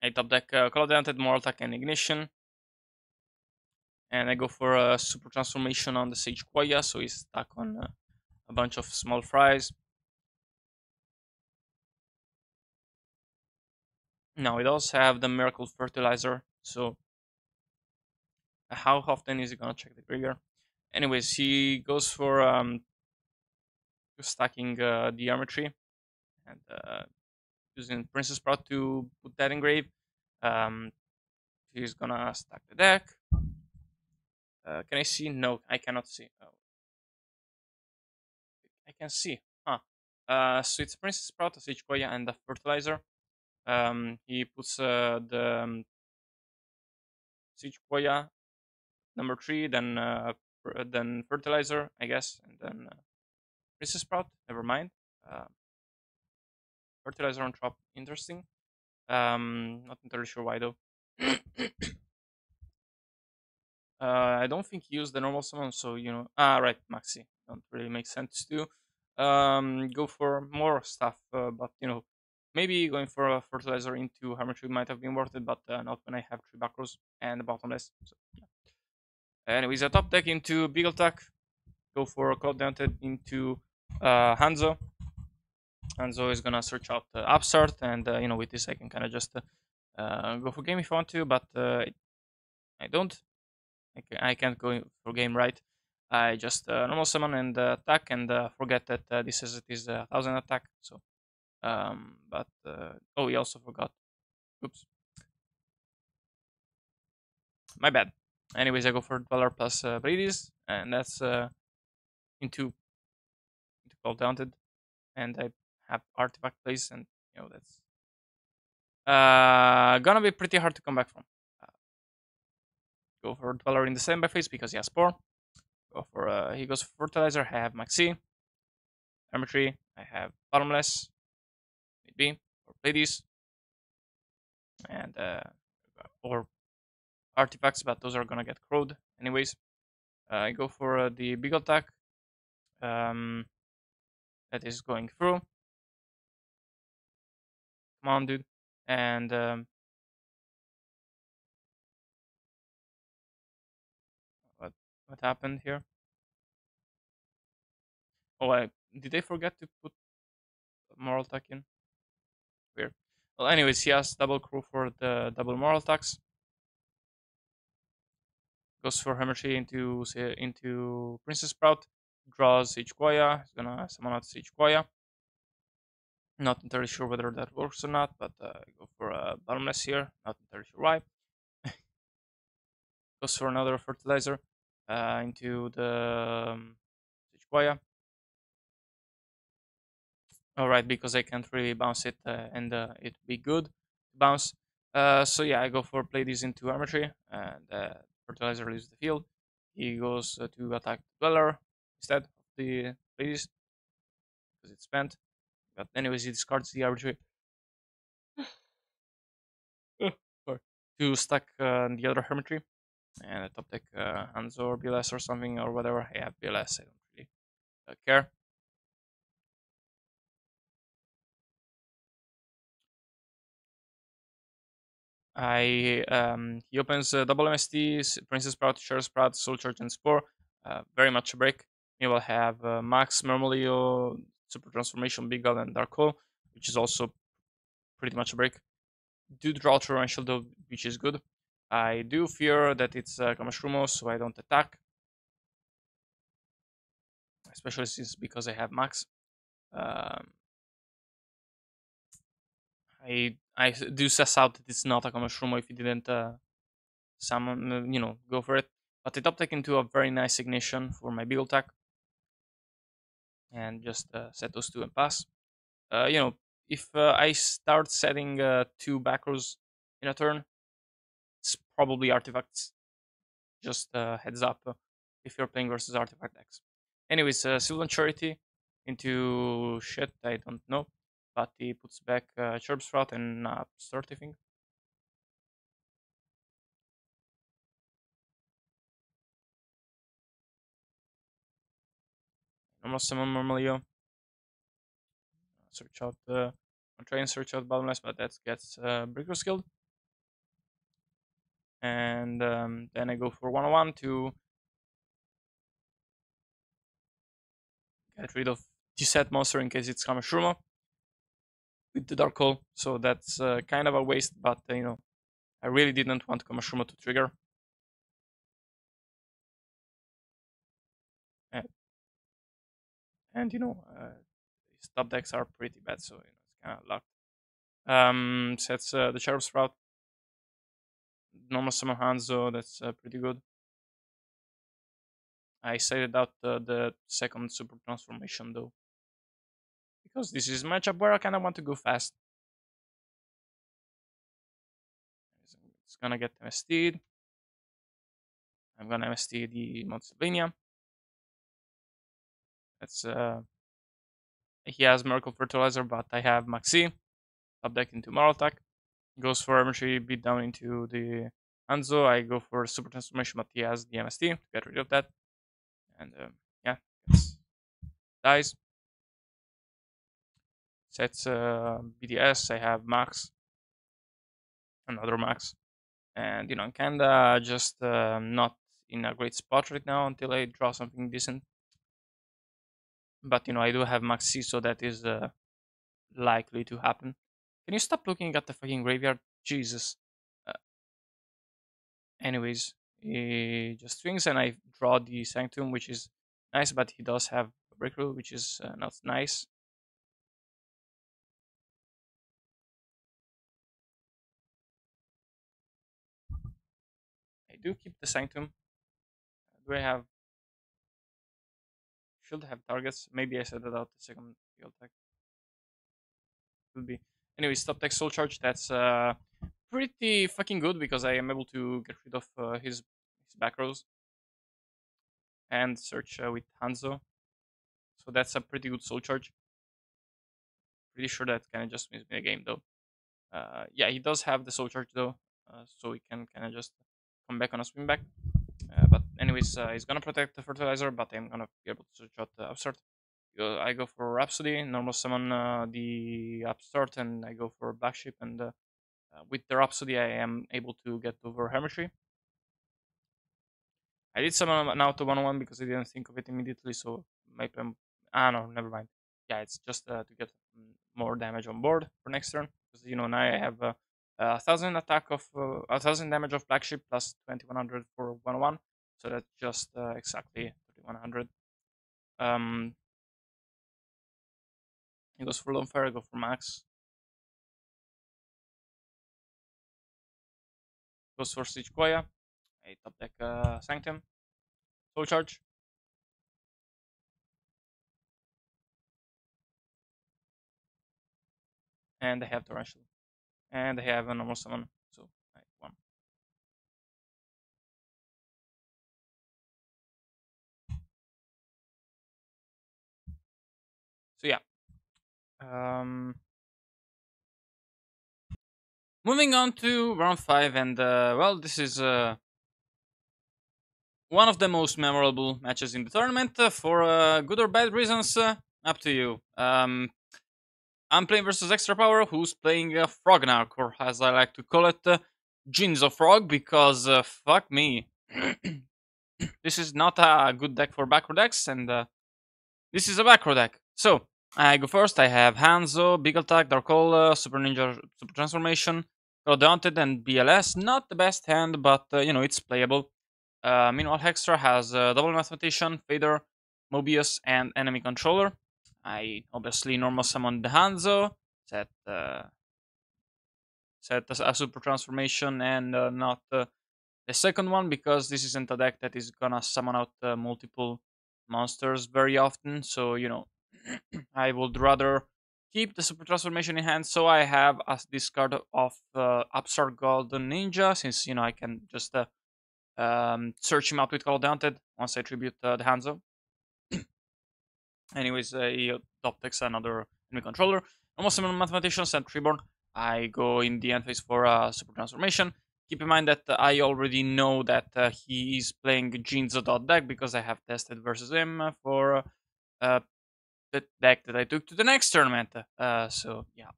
I top deck Cloud Enchanted, Moral Attack, and Ignition. And I go for a Super Transformation on the Sage Koya, so he's stuck on a bunch of small fries. Now, he does have the Miracle Fertilizer, so how often is he gonna check the graveyard? Anyways, he goes for stacking the Armor Tree and using Princess Sprout to put that in grave. Um, he's gonna stack the deck. Can I see? No, I cannot see. Oh, I can see. Huh. So it's Princess Sprout, a Sage Koya, and the Fertilizer. He puts the Siege Koya number 3, then Fertilizer, I guess, and then Princess Sprout. Never mind. Uh, Fertilizer on top, interesting. Not entirely sure why though. I don't think he used the normal summon, so right, Maxi. Don't really make sense to go for more stuff, but maybe going for a fertilizer into Hermitry might have been worth it, but not when I have 3 backrows and a bottomless. So, yeah. Anyways, a top deck into Beagle Attack, go for a Cloud Dented into Hanzo. Hanzo is gonna search out Upstart, and with this I can kind of just go for game if I want to, but I don't. I can't go for game right. I just normal summon and attack, and forget that this is it is 1,000 attack. So, but oh, we also forgot. Oops, my bad. Anyways, I go for Dweller plus Breedis, and that's into Call Daunted, and I have Artifact place, and that's gonna be pretty hard to come back from. Uh, go for Dweller in the same by face because he has Spore. Go for he goes for Fertilizer. I have Maxi. Armory. I have Bottomless. Maybe or Pleiades and or artifacts, but those are gonna get crowed anyways. I go for the big attack. Um, that is going through. Come on, dude. And what what happened here? Oh, did they forget to put moral attack in? Weird. Well, anyways, he has double crew for the double moral attacks. Goes for Hammertree into Princess Sprout. Draws Siege Koya. He's gonna summon out Siege Koya. Not entirely sure whether that works or not, but I go for a bottomless here. Not entirely sure why. Goes for another fertilizer into the Sequoia. Alright, because I can't really bounce it and it'd be good to bounce. So yeah, I go for play this into Armory and fertilizer leaves the field. He goes to attack Dweller instead of the Ladies because it's spent. But anyways, he discards the arbitrary to stack the other Hermitry. And a top deck Hanzo or BLS or something or whatever. I have BLS, I don't really care. I he opens double MST, Princess Sprout, Sheriff Sprout, Soul Charge, and Spore. Very much a break. You will have Max, Murmuleo, Super Transformation, Big God, and Dark Hole, which is also pretty much a break. Do draw Torrential though, which is good. I do fear that it's Kamashrumo, so I don't attack. Especially since because I have Max. Um, I do suss out that it's not a Kamashrumo if you didn't summon, go for it. But I top deck into a very nice Ignition for my Beagle attack. And just set those two and pass. If I start setting 2 backrows in a turn, it's probably artifacts. Just heads up if you're playing versus artifact decks. Anyways, Sylvan Charity into shit, I don't know. But he puts back Chirp Sprout and Start, I think. Normal summon Murmuleo. search out. I'll try and search out bottomless, but that gets Breaker skilled. And then I go for 101 to get rid of the set monster in case it's Kamashuruma with the Dark Hole. So that's kind of a waste, but I really didn't want Kamashuruma to trigger. And, his top decks are pretty bad, so it's kind of luck. Sets the Cherub Sprout, normal summon Hanzo, that's pretty good. I sided out the second super transformation though, because this is a matchup where I kind of want to go fast. It's gonna get MST'd. I'm gonna MST the Mount Sylvania. That's he has Miracle Fertilizer, but I have Maxi. Top deck into Moral Attack. Goes for Armature, beat down into the Hanzo. I go for Super Transformation, but he has the MST to get rid of that. And yeah, dies. Sets BDS. I have Max. Another Max. And I'm kinda just not in a great spot right now until I draw something decent. But I do have Max C, so that is likely to happen. Can you stop looking at the fucking graveyard? Jesus. Uh, Anyways, he just swings and I draw the Sanctum, which is nice, but he does have a break rule, which is not nice. I do keep the Sanctum. Do I have... Should have targets. Maybe I set it out the second field attack. Could be. Anyways, top deck Soul Charge. That's pretty fucking good because I am able to get rid of his back rows and search with Hanzo. So that's a pretty good Soul Charge. Pretty sure that kind of just wins me a game though. Yeah, he does have the Soul Charge though, so he can kind of just come back on a swing back. But anyways, he's gonna protect the Fertilizer, but I'm gonna be able to search out the Upstart. I go for Rhapsody, normal summon the Upstart, and I go for Black Sheep, and with the Rhapsody I am able to get over Hermitry. I did summon an auto 1-1 because I didn't think of it immediately, so my plan... no, never mind. Yeah, it's just to get more damage on board for next turn, because now I have 1,000 attack of 1,000 damage of Black Sheep plus 2,100 for 1-1, so that's just exactly 3,100. He goes for Lone Fire, I go for Max. Goes for Siege Koya. I top deck Sanctum. Soul Charge. And I have Torrential. And I have a normal summon, so I won. So yeah. Moving on to round 5, and well, this is one of the most memorable matches in the tournament for good or bad reasons. Up to you. I'm playing versus Extra Power, who's playing Frognarch, or as I like to call it, Jinzo Frog, because fuck me. This is not a good deck for backrow decks, and this is a backrow deck. So, I go first. I have Hanzo, Big Attack, Dark Hole, Super Ninja, Super Transformation, Daunted, and BLS. Not the best hand, but it's playable. Meanwhile, Hextra has Double Mathematician, Fader, Mobius, and Enemy Controller. I obviously normal summon the Hanzo, set a Super Transformation, and not the second one, because this isn't a deck that is gonna summon out multiple monsters very often. So I would rather keep the Super Transformation in hand, so I have a discard of Upstart Golden Ninja, since I can just search him out with Call Daunted once I tribute the Hanzo. Anyways, he top decks another enemy controller. Almost summon Mathematicians and Reborn. I go in the end phase for Super Transformation. Keep in mind that I already know that he is playing Jinzo deck because I have tested versus him for the deck that I took to the next tournament. So yeah,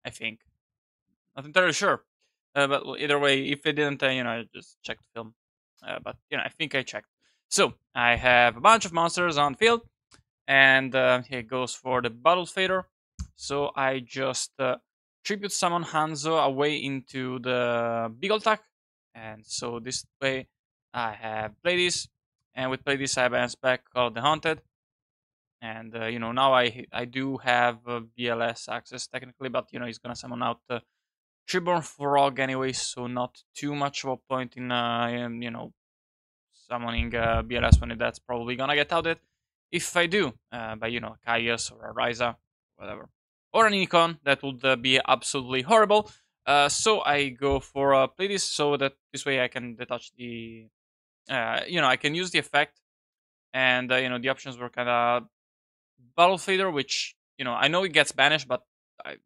I think not entirely sure, but either way, if I didn't, I just checked the film. But I think I checked. So I have a bunch of monsters on field, and he goes for the Battle Fader. So I just tribute summon Hanzo away into the Beagle attack, and so this way I have play this, and with play this I advance back called the Haunted, and now I do have BLS access technically, but he's gonna summon out Treeborn Frog anyway, so not too much of a point in summoning BLS when that's probably gonna get outed. If I do, by Caius or a Ryza, whatever, or an Econ, that would be absolutely horrible. So I go for play this so that this way I can detach the, I can use the effect, and the options were kind of Battle Fader, which I know it gets banished, but I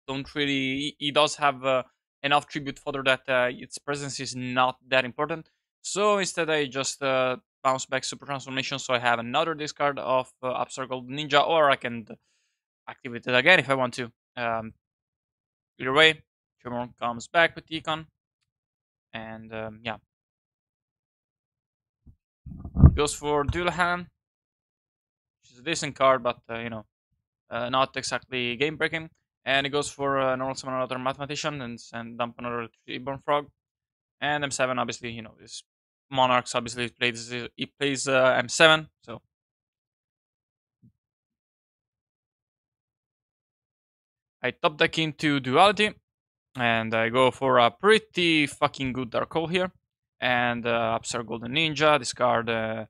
don't really. He does have enough tribute fodder that its presence is not that important. So instead, I just bounce back Super Transformation, so I have another discard of Upstart Gold Ninja, or I can activate it again if I want to. Either way, Tremor comes back with Econ, and yeah, goes for Dullahan, which is a decent card, but not exactly game breaking. And it goes for normal summon another mathematician and dump another Reborn Frog. And M7 obviously, is Monarchs obviously plays M7, so I top deck into Duality, and I go for a pretty fucking good Dark Hole here, and Upstart Golden Ninja, discard the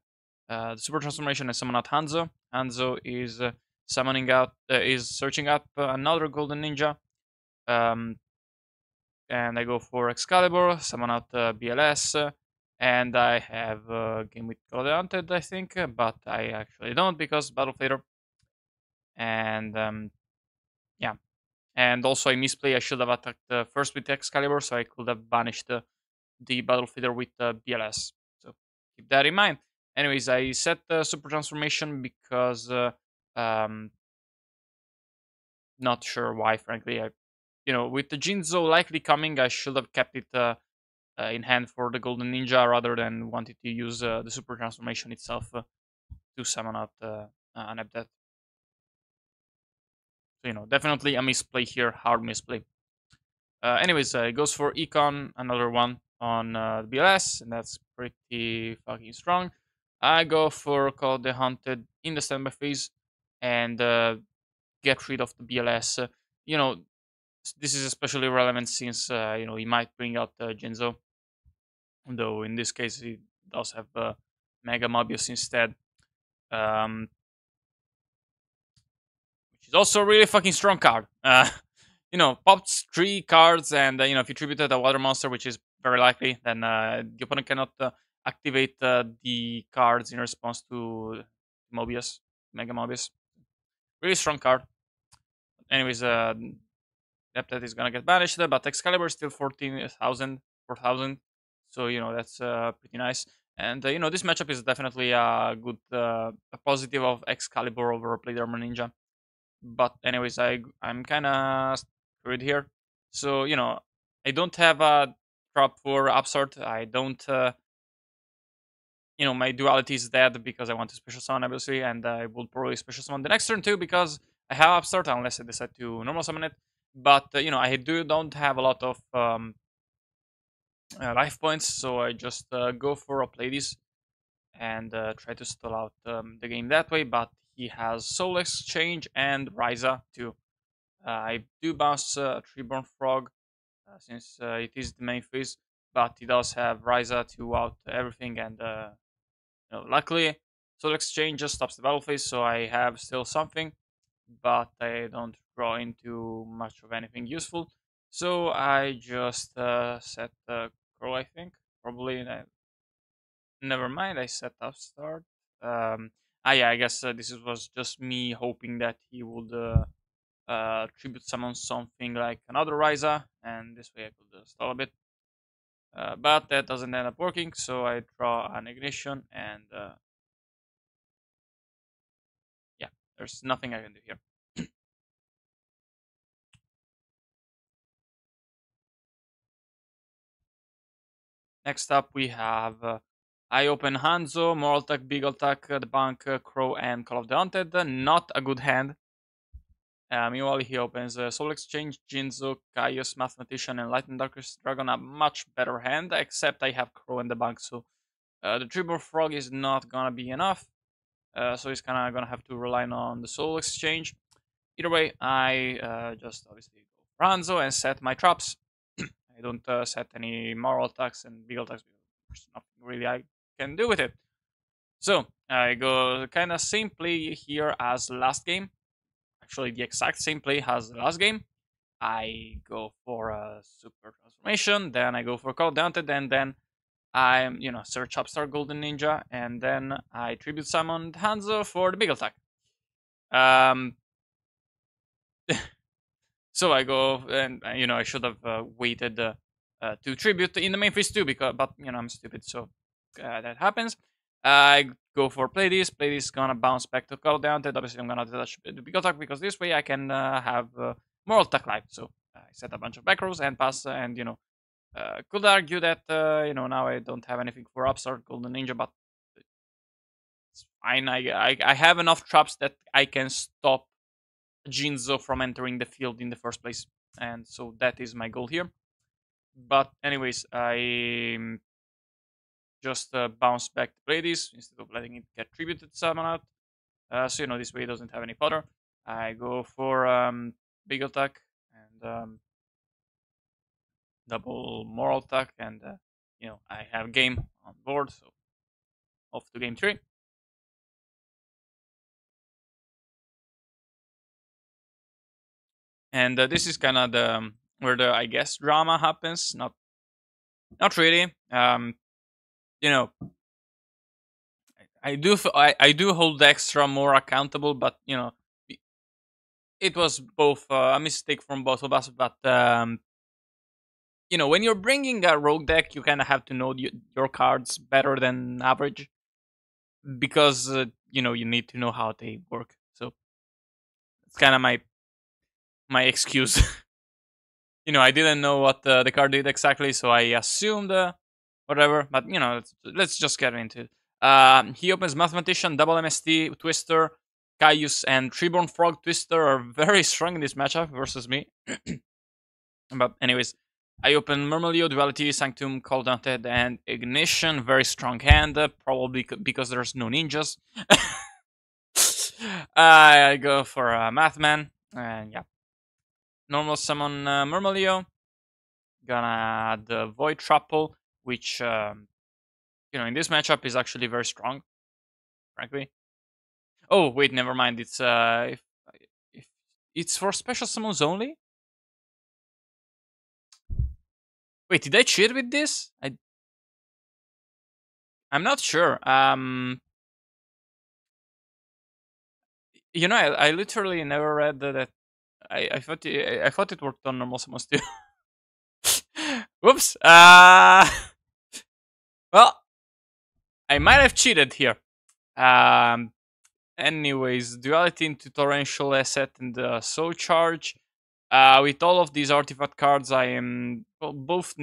Super Transformation and summon out Hanzo. Hanzo is is searching up another Golden Ninja, um, and I go for Excalibur, summon out BLS, and I have Game with Haunted, I think, but I actually don't because Battle Fader. And yeah, and also I misplay. I should have attacked first with Excalibur, so I could have banished the Battle Fader with BLS. So keep that in mind. Anyways, I set the Super Transformation because um, not sure why, frankly. With the Jinzo likely coming, I should have kept it in hand for the Golden Ninja rather than wanting to use the Super Transformation itself to summon out an Abdet. So, definitely a misplay here, hard misplay. Anyways, it goes for Econ, another one on BLS, and that's pretty fucking strong. I go for Call the Haunted in the standby phase and get rid of the BLS. You know, this is especially relevant since he might bring out Jinzo, though in this case he does have Mega Mobius instead, um, which is also a really fucking strong card. Pops 3 cards, and if you tributed a water monster, which is very likely, then the opponent cannot activate the cards in response to Mobius, Mega Mobius. Really strong card. Anyways, that is gonna get banished, but Excalibur is still 14,000, 4,000. So that's pretty nice. And this matchup is definitely a good, a positive of Excalibur over Plate Armor Ninja. But anyways, I'm kind of screwed here. So I don't have a trap for Upstart. I don't. My duality is dead because I want to special summon obviously, and I will probably special summon the next turn too because I have Upstart unless I decide to normal summon it. But I don't have a lot of life points, so I just go for a play this and try to stall out the game that way. But he has Soul Exchange and Ryza too. I do bounce Treeborn Frog since it is the main phase, but he does have Ryza to out everything, and luckily Soul Exchange just stops the battle phase, so I have still something, but I don't draw into much of anything useful. So I just set Crow, I think. Probably, never mind, I set Upstart. Yeah, I guess was just me hoping that he would tribute summon something like another Ryza, and this way I could stall a bit. But that doesn't end up working, so I draw an Ignition and there's nothing I can do here. Next up, we have I open Hanzo, Moral Attack, Big Attack, the Bank, Crow, and Call of the Haunted. Not a good hand. Meanwhile, he opens Soul Exchange, Jinzo, Caius, Mathematician, and Light and Darkest Dragon. A much better hand, except I have Crow in the bank, so the Tribor Frog is not gonna be enough. So he's kind of gonna have to rely on the Soul Exchange. Either way, I just obviously go for Hanzo and set my traps. I don't set any moral attacks and big attacks because there's nothing really I can do with it. So I go kind of same play here as last game. Actually, the exact same play as the last game. I go for a super transformation, then I go for Call Daunted, and then I search Upstart Golden Ninja, and then I tribute summon Hanzo for the big attack. So I go and I should have waited to tribute in the main phase too, but I'm stupid, so that happens. I go for play this. Play this gonna bounce back to Call Daunted. Obviously, I'm gonna touch the big attack because this way I can have moral attack life. So I set a bunch of back rows and pass, and could argue that now I don't have anything for Upstart Golden Ninja, but it's fine. I have enough traps that I can stop Jinzo from entering the field in the first place, and so that is my goal here. But anyways, I just bounce back to play this instead of letting it get tributed summon out. So this way it doesn't have any fodder. I go for big attack and double moral attack, and I have game on board, so off to game 3. And this is kind of the where the I guess drama happens. Not really. I do hold the extra more accountable, but it was both a mistake from both of us. But when you're bringing a rogue deck, you kind of have to know your cards better than average, because you need to know how they work. So it's kind of my excuse. I didn't know what the card did exactly, so I assumed whatever. But let's just get into it. He opens Mathematician, Double MST, Twister, Caius, and Treeborn Frog. Twister are very strong in this matchup versus me. But anyways, I open Murmulio, Duality, Sanctum, Call Daunted, and Ignition. Very strong hand, probably because there's no ninjas. I go for Mathman, and yeah. Normal summon Murmulio. Gonna add the Void Trapple, which in this matchup is actually very strong, frankly. Oh wait, never mind. It's if it's for special summons only. Wait, did I cheat with this? I'm not sure. I literally never read that. I thought it worked on normal summons too. Whoops. Well, I might have cheated here. Anyways, duality into torrential asset and soul charge. With all of these artifact cards, I am both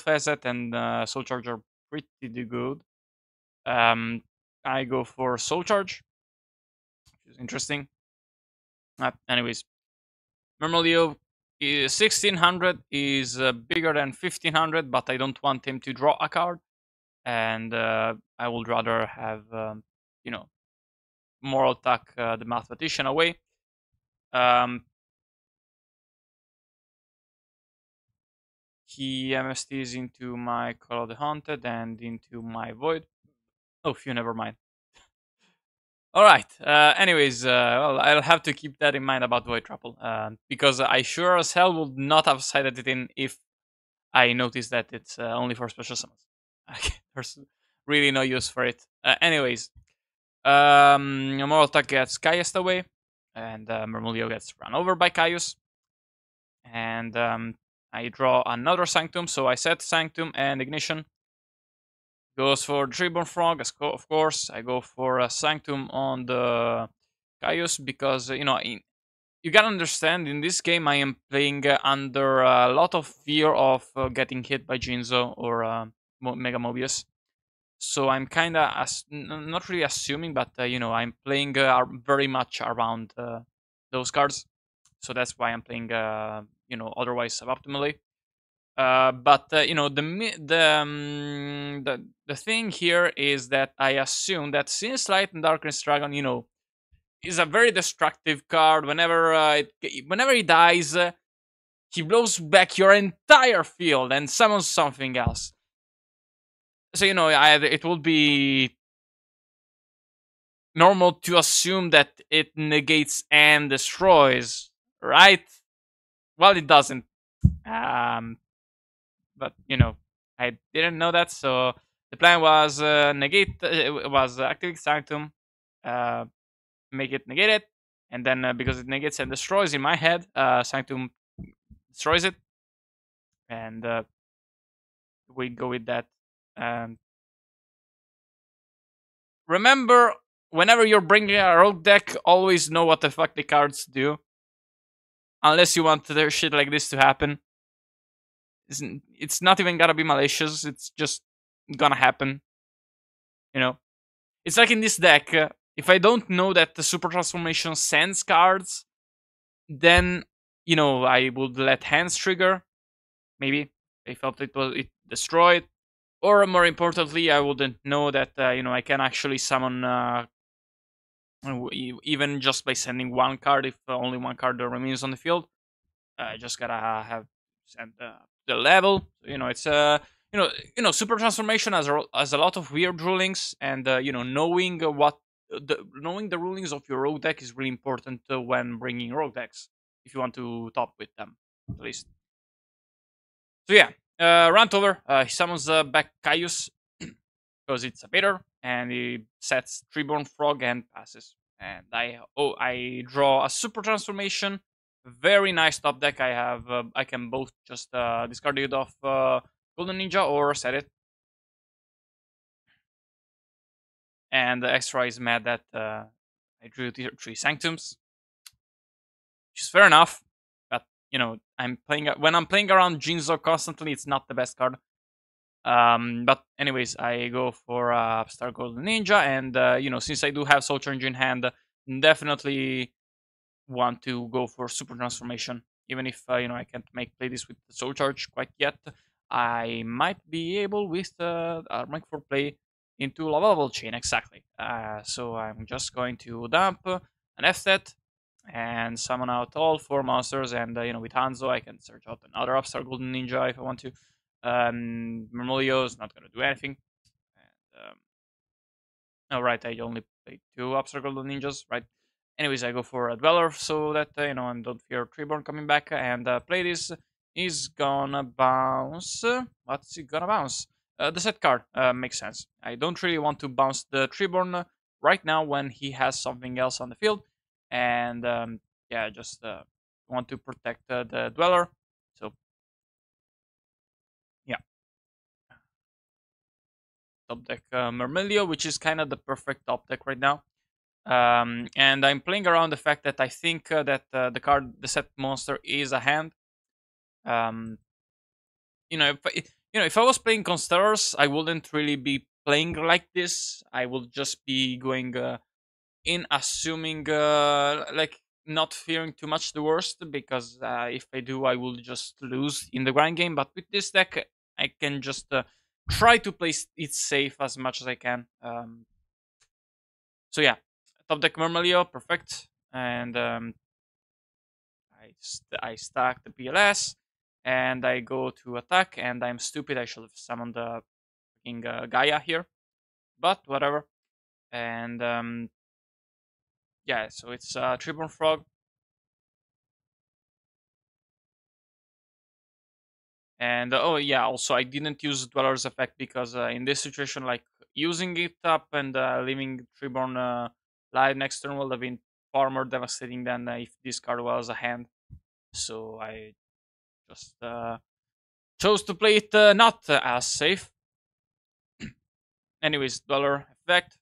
asset and soul charge are pretty good. I go for soul charge, which is interesting. Anyways, Murmulio 1600 is bigger than 1500, but I don't want him to draw a card, and I would rather have moral attack the Mathematician away. He MSTs into my Call of the Haunted and into my Void. Oh, phew, never mind. Alright, anyways, well, I'll have to keep that in mind about Void Trapple, because I sure as hell would not have cited it in if I noticed that it's only for special summons. There's really no use for it. Anyways, Moral Attack gets Caius away, and Murmulio gets run over by Caius. And I draw another Sanctum, so I set Sanctum and Ignition. Goes for Treeborn Frog, of course. I go for a Sanctum on the Caius because you gotta understand in this game I am playing under a lot of fear of getting hit by Jinzo or Mega Mobius. So I'm kind of not really assuming, but I'm playing very much around those cards. So that's why I'm playing otherwise suboptimally. But the thing here is that I assume that since Light and Darkness Dragon is a very destructive card. Whenever he dies, he blows back your entire field and summons something else. So it would be normal to assume that it negates and destroys, right? Well, it doesn't. Um, but I didn't know that, so the plan was negate. Was activate Sanctum, uh, make it negate it, and then because it negates and destroys in my head, Sanctum destroys it, and we go with that. Um, Remember, whenever you're bringing a rogue deck, always know what the fuck the cards do. Unless you want their shit like this to happen. It's not even gonna be malicious, it's just gonna happen. It's like in this deck, if I don't know that the Super Transformation sends cards, then, I would let hands trigger. Maybe. I felt it destroyed. Or more importantly, I wouldn't know that, I can actually summon even just by sending one card if only one card remains on the field. I just gotta have sent the level. It's super transformation has a lot of weird rulings, and knowing the rulings of your rogue deck is really important when bringing rogue decks if you want to top with them at least. So yeah, rant over. He summons back Caius because it's a beater, and he sets Treeborn Frog and passes. And I draw a super transformation. Very nice top deck. I can both just discard it off Golden Ninja or set it. And the extra is mad that I drew three Sanctums, which is fair enough. But when I'm playing around Jinzo constantly, it's not the best card. But anyways, I go for Star Golden Ninja, and since I do have Soul Charge in hand, definitely want to go for Super Transformation. Even if I can't play this with the Soul Charge quite yet, I might be able with Rank for Play into Lava Level Chain exactly. So I'm just going to dump an F set and summon out all four monsters, and with Hanzo I can search out another Upstart Golden Ninja if I want to. Mermolio is not going to do anything. And, oh, right, I only played two Upstart Golden Ninjas, right? Anyways, I go for a Dweller so that, and don't fear Treeborn coming back, and play this is gonna bounce. What's it gonna bounce? The set card makes sense. I don't really want to bounce the Treeborn right now when he has something else on the field, and yeah, just want to protect the Dweller. So yeah, top deck Mermilio, which is kind of the perfect top deck right now. And I'm playing around the fact that I think that the set monster is a hand. If I was playing Constellars, I wouldn't really be playing like this. I would just be going in assuming like not fearing too much the worst, because if I do, I will just lose in the grind game. But with this deck, I can just try to play it safe as much as I can. So yeah, top deck Mermelio, perfect, and I stack the PLS, and I go to attack, and I'm stupid. I should have summoned the fucking Gaia here, but whatever. And yeah, so it's Treeborn Frog. And oh yeah, also I didn't use Dweller's effect because in this situation, like using it up and leaving Treeborn live next turn will have been far more devastating than if this card was a hand. So I just chose to play it not as safe. Anyways, Dweller effect.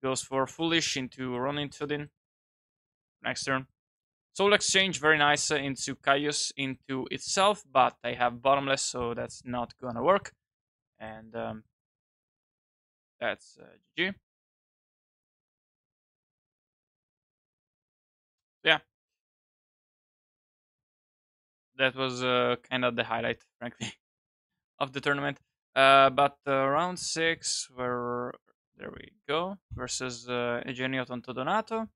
Goes for Foolish into Ronin Tudin next turn. Soul Exchange, very nice into Caius into itself, but I have Bottomless, so that's not gonna work. And that's GG. Yeah, that was kind of the highlight, frankly, of the tournament. But round 6, where there we go, versus Eugenio Tonto.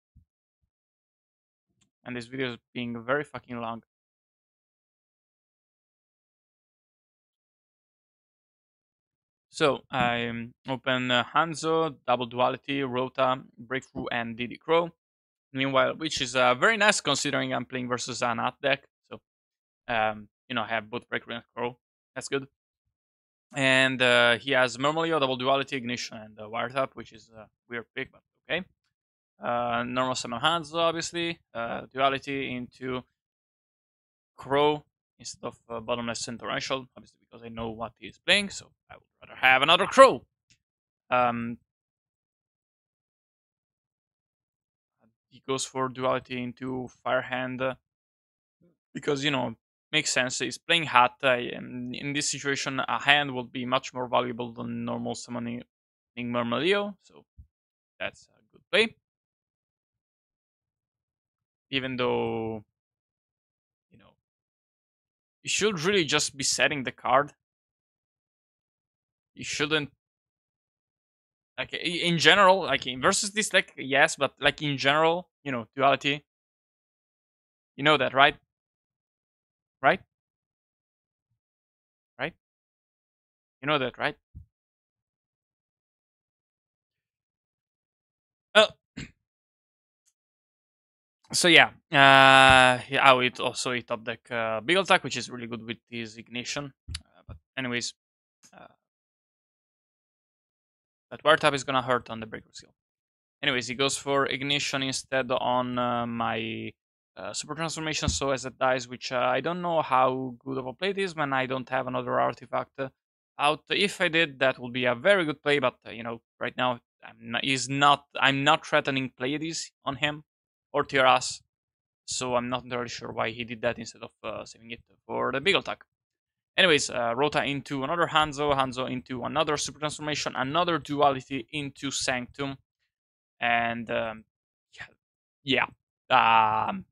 And this video is being very fucking long. So I open Hanzo, Double Duality, Rota, Breakthrough, and Diddy Crow. Meanwhile, which is very nice considering I'm playing versus an At deck. So I have both Breakthrough and Crow. That's good. And he has Murmuleo, Double Duality, Ignition, and Wiretap, which is a weird pick, but okay. Normal summon Hanzo, obviously. Duality into Crow instead of Bottomless and Torrential, obviously because I know what he's playing, so I would rather have another Crow. Um, he goes for Duality into Firehand because, makes sense. He's playing Hat, and in this situation, a hand will be much more valuable than normal summoning Murmuleo, so that's a good play. Even though, you should really just be setting the card. You shouldn't, like, in general, like in versus this deck, yes, but like in general, Duality, you know that, right? Right? Right? You know that, right? Oh, so yeah, I would also eat top deck Big Attack, which is really good with his Ignition. But anyways, uh, that Wire Tap is gonna hurt on the Breaker skill. Anyways, he goes for Ignition instead on my Super Transformation, so as it dies, which I don't know how good of a play it is when I don't have another artifact out. If I did, that would be a very good play, but right now I'm not threatening Pleiades on him or Tiaras, so I'm not entirely sure why he did that instead of saving it for the big attack. Anyways, Rota into another Hanzo into another Super Transformation, another Duality into Sanctum, and yeah. Um,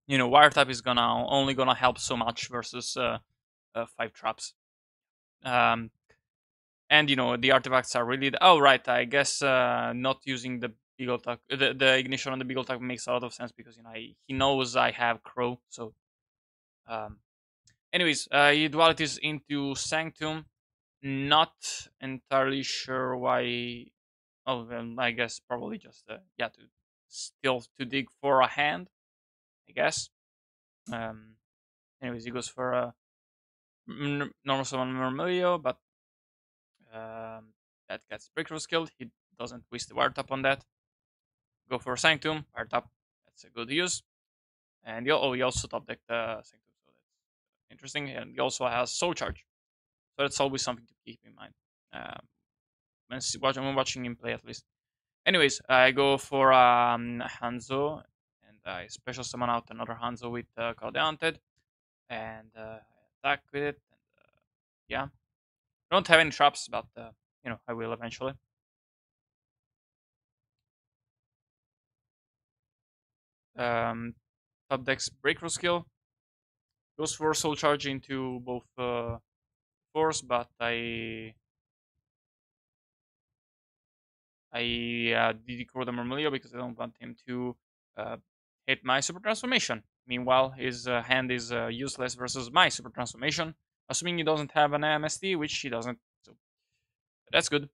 Wiretap is only gonna help so much versus 5 traps. Um, and the artifacts are really. Oh right, I guess not using the Beagle Tuck, the ignition on the Beagle Tuck makes a lot of sense because he knows I have Crow. So, um, anyways, he dualities into Sanctum. Not entirely sure why. Oh, well, I guess probably just to dig for a hand, I guess. Um, anyways, he goes for a normal summon Murmilio, but that gets breakthrough skill. He doesn't waste the wire tap on that. Go for Sanctum, wire tap. That's a good use. And he also top decked Sanctum, so that's interesting. And he also has Soul Charge, so that's always something to keep in mind. When watching him play, at least. Anyways, I go for Hanzo, and I special summon out another Hanzo with Call the Haunted, and attack with it. And yeah, I don't have any traps, but I will eventually. Um, Top deck's Breakthrough skill goes for Soul Charge into both force, but I decode the Murmilio because I don't want him to uh, hit my Super Transformation. Meanwhile, his hand is useless versus my Super Transformation, assuming he doesn't have an MST, which he doesn't. So that's good.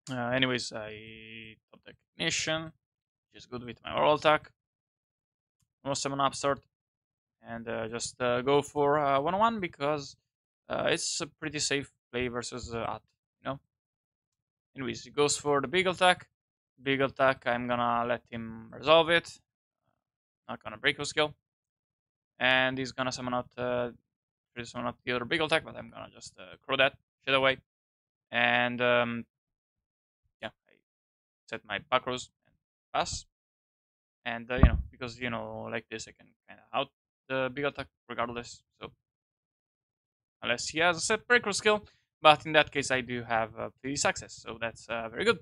Anyways, I top deck Ignition, which is good with my oral attack. No summon upstart, and just go for 1-1 because it's a pretty safe play versus At. Anyways, he goes for the big attack. Big attack, I'm gonna let him resolve it. Not gonna break his skill. And he's gonna summon out the other big attack, but I'm gonna just throw that shit away. And yeah, I set my macros and pass. And because like this, I can kind of out the big attack regardless. So unless he has a set breaker skill, but in that case, I do have pretty success, so that's very good.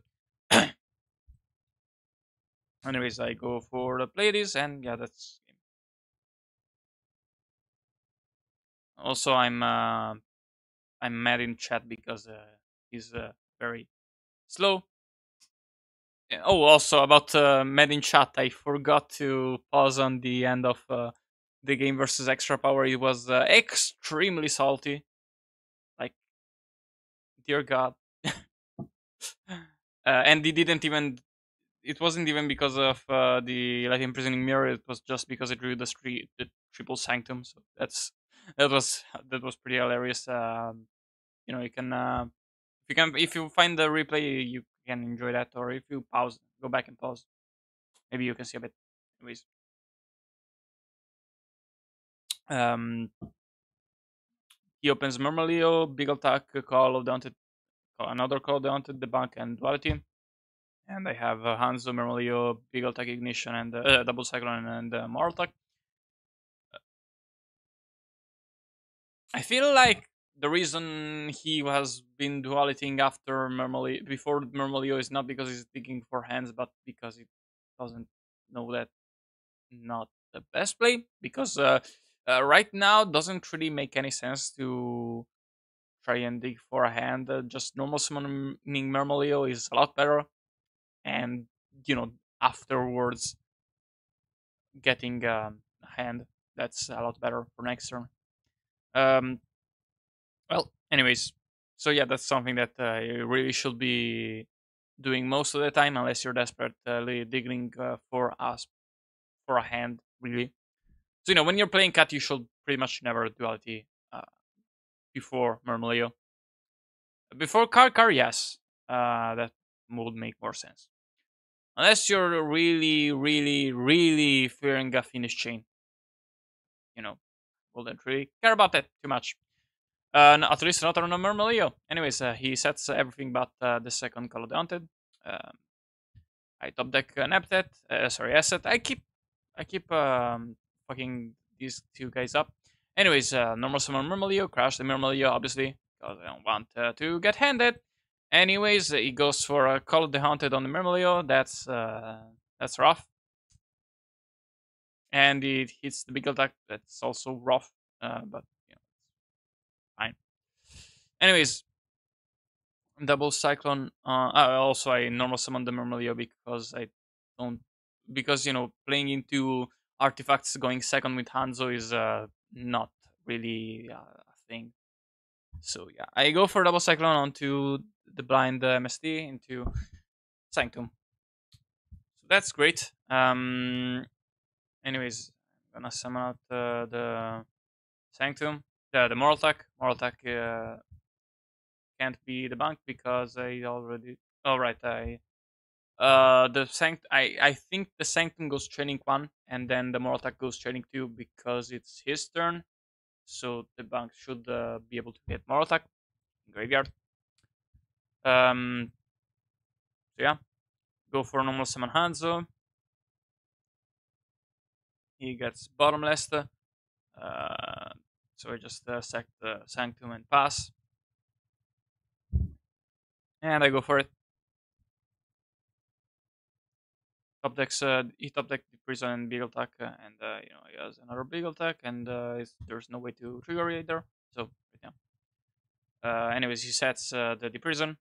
Anyways, I go for the Pleiades, and yeah, that's also I'm mad in chat because he's very slow. Oh, also about mad in chat, I forgot to pause on the end of the game versus Extra Power. It was extremely salty. Like, dear God. And he didn't even. It wasn't even because of the like imprisoning mirror. It was just because it drew the triple sanctum. So that was that was pretty hilarious. You can if you find the replay, you can enjoy that, or if you pause, go back and pause, maybe you can see a bit. Anyways, um, he opens Murmilio, big attack, call of the haunted, another call of the haunted, debunk, and duality. And I have Hanzo, Murmilio, big attack, ignition, and double cyclone, and Mortal. I feel like the reason he has been dualitying after Murmilio before Murmilio is not because he's digging for hands, but because he doesn't know that not the best play. Because right now doesn't really make any sense to try and dig for a hand. Just normal summoning Murmilio is a lot better, and afterwards getting a hand, that's a lot better for next turn. Um, Well, anyways, so yeah, that's something that you really should be doing most of the time, unless you're desperately digging for a hand, really. So when you're playing cat, you should pretty much never duality before Murmilio. Before Car, yes, that would make more sense. Unless you're really, really, really fearing a finish chain, you know, wouldn't really care about that too much. At least not on a Murmilio. Anyways, he sets everything but the second Call of the Haunted. Um, I top deck an Epithet, sorry, asset. I keep fucking these two guys up. Anyways, normal summon Murmilio, crash the Murmilio, obviously, because I don't want to get handed. Anyways, he goes for a Call of the Haunted on the Murmilio. That's rough. And it hits the big attack. That's also rough, but fine. Anyways, double cyclone. Also, I normal summon the Murmilio because I don't because playing into artifacts going second with Hanzo is not really a thing. So yeah, I go for double cyclone onto the blind MSD into Sanctum. So that's great. Anyways, I'm gonna summon out the Sanctum, the Moral Attack. Moral Attack can't be debunked because I already. All right, I think the Sanctum goes training 1 and then the Moral Attack goes training 2 because it's his turn. So the bank should be able to get Moral Attack graveyard. So yeah, go for normal summon Hanzo. He gets bottomless. So I just sack the Sanctum and pass. And I go for it. Top decks, he top deck the prison and big attack, and he has another big attack, and there's no way to trigger either. So yeah. Anyways, he sets the prison.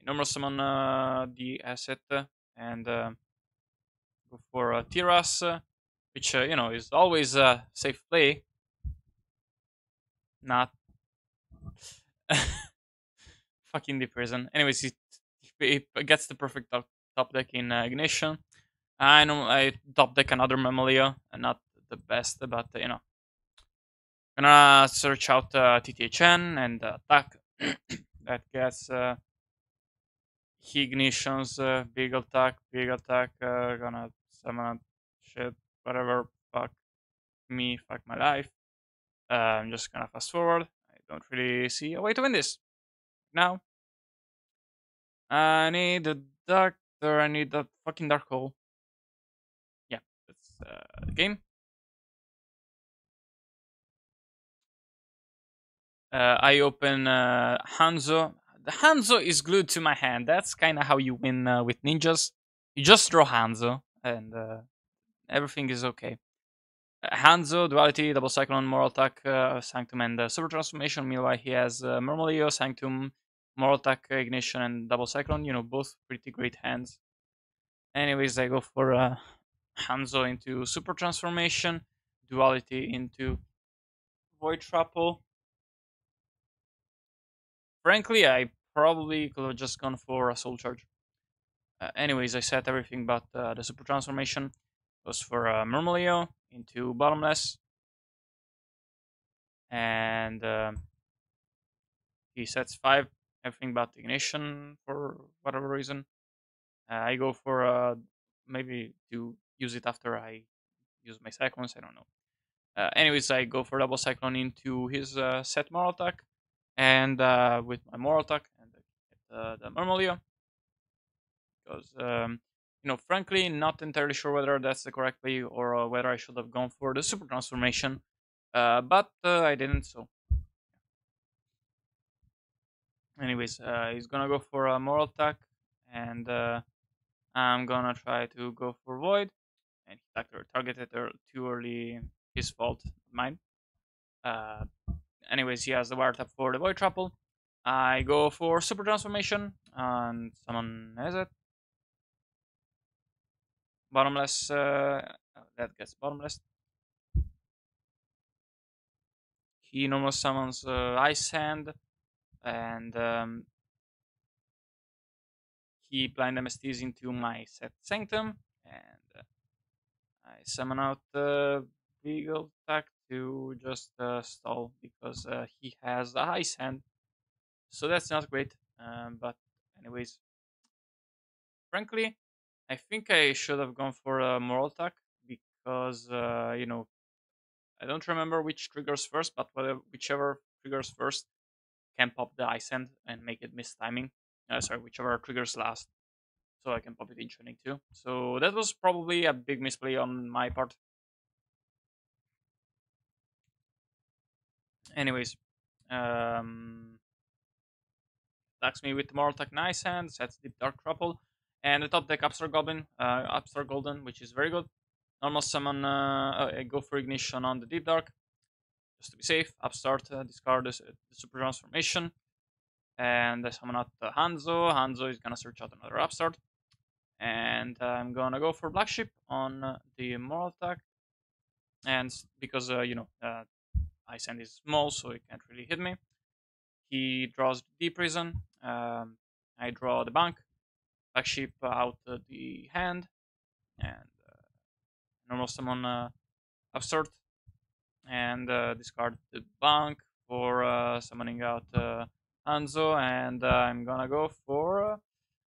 Normal summon the asset and go for Tiras, which is always a safe play. Not fucking the prison. Anyways, he gets the perfect top deck in ignition. I know I top deck another Mammalia, not the best, but gonna search out TTHN and attack. That gets ignitions, big attack, gonna summon shit, whatever, fuck me, fuck my life. I'm just gonna fast forward. I don't really see a way to win this now. I need a doctor. I need a fucking dark hole. Yeah, that's the game. I open Hanzo. The Hanzo is glued to my hand. That's kind of how you win with ninjas. You just draw Hanzo, and everything is okay. Hanzo, Duality, Double Cyclone, Moral Attack, Sanctum, and Super Transformation. Meanwhile, he has Murmuleo, Sanctum, Moral Attack, Ignition, and Double Cyclone. You know, both pretty great hands. Anyways, I go for Hanzo into Super Transformation, Duality into Void Trapple. Frankly, I probably could have just gone for a Soul Charge. Anyways, I set everything but the Super Transformation. Goes for Murmuleo into Bottomless, and he sets 5, everything but Ignition for whatever reason. I go for maybe to use it after I use my Cyclones, I don't know. Anyways, I go for Double Cyclone into his set Moral Attack, and with my Moral Attack, and the Murmuleo. Because, frankly, not entirely sure whether that's the correct play or whether I should have gone for the Super Transformation, but I didn't, so anyways, he's gonna go for a Moral Attack, and I'm gonna try to go for Void, and he targeted too early. His fault, mine. Uh, Anyways, he has the Wire Tap for the Void Trapple. I go for Super Transformation, and someone has it. Bottomless, that gets Bottomless. He normal summons Ice Hand, and he blind MSTs into my set Sanctum, and I summon out Beagle Attack to just stall because he has the Ice Hand. So that's not great. But anyways, frankly, I think I should have gone for a Moral Attack because I don't remember which triggers first, but whichever triggers first can pop the Ice Hand and make it miss timing. Sorry, whichever triggers last, so I can pop it in training too. So that was probably a big misplay on my part. Anyways, um, attacks me with Moral Attack Nice Hand, sets Deep Dark Trouble, and the top deck Upstart Goblin, Upstart Golden, which is very good. Normal summon, I go for Ignition on the Deep Dark, just to be safe. Upstart, discard the Super Transformation, and I summon out Hanzo. Hanzo is gonna search out another Upstart, and I'm gonna go for Black Sheep on the Moral Attack, and because Ice Hand is small, so it can't really hit me. He draws the Deep Prison. I draw the bank. Black Sheep out the hand, and normal summon Upstart, and discard the bank for summoning out Hanzo, and I'm gonna go for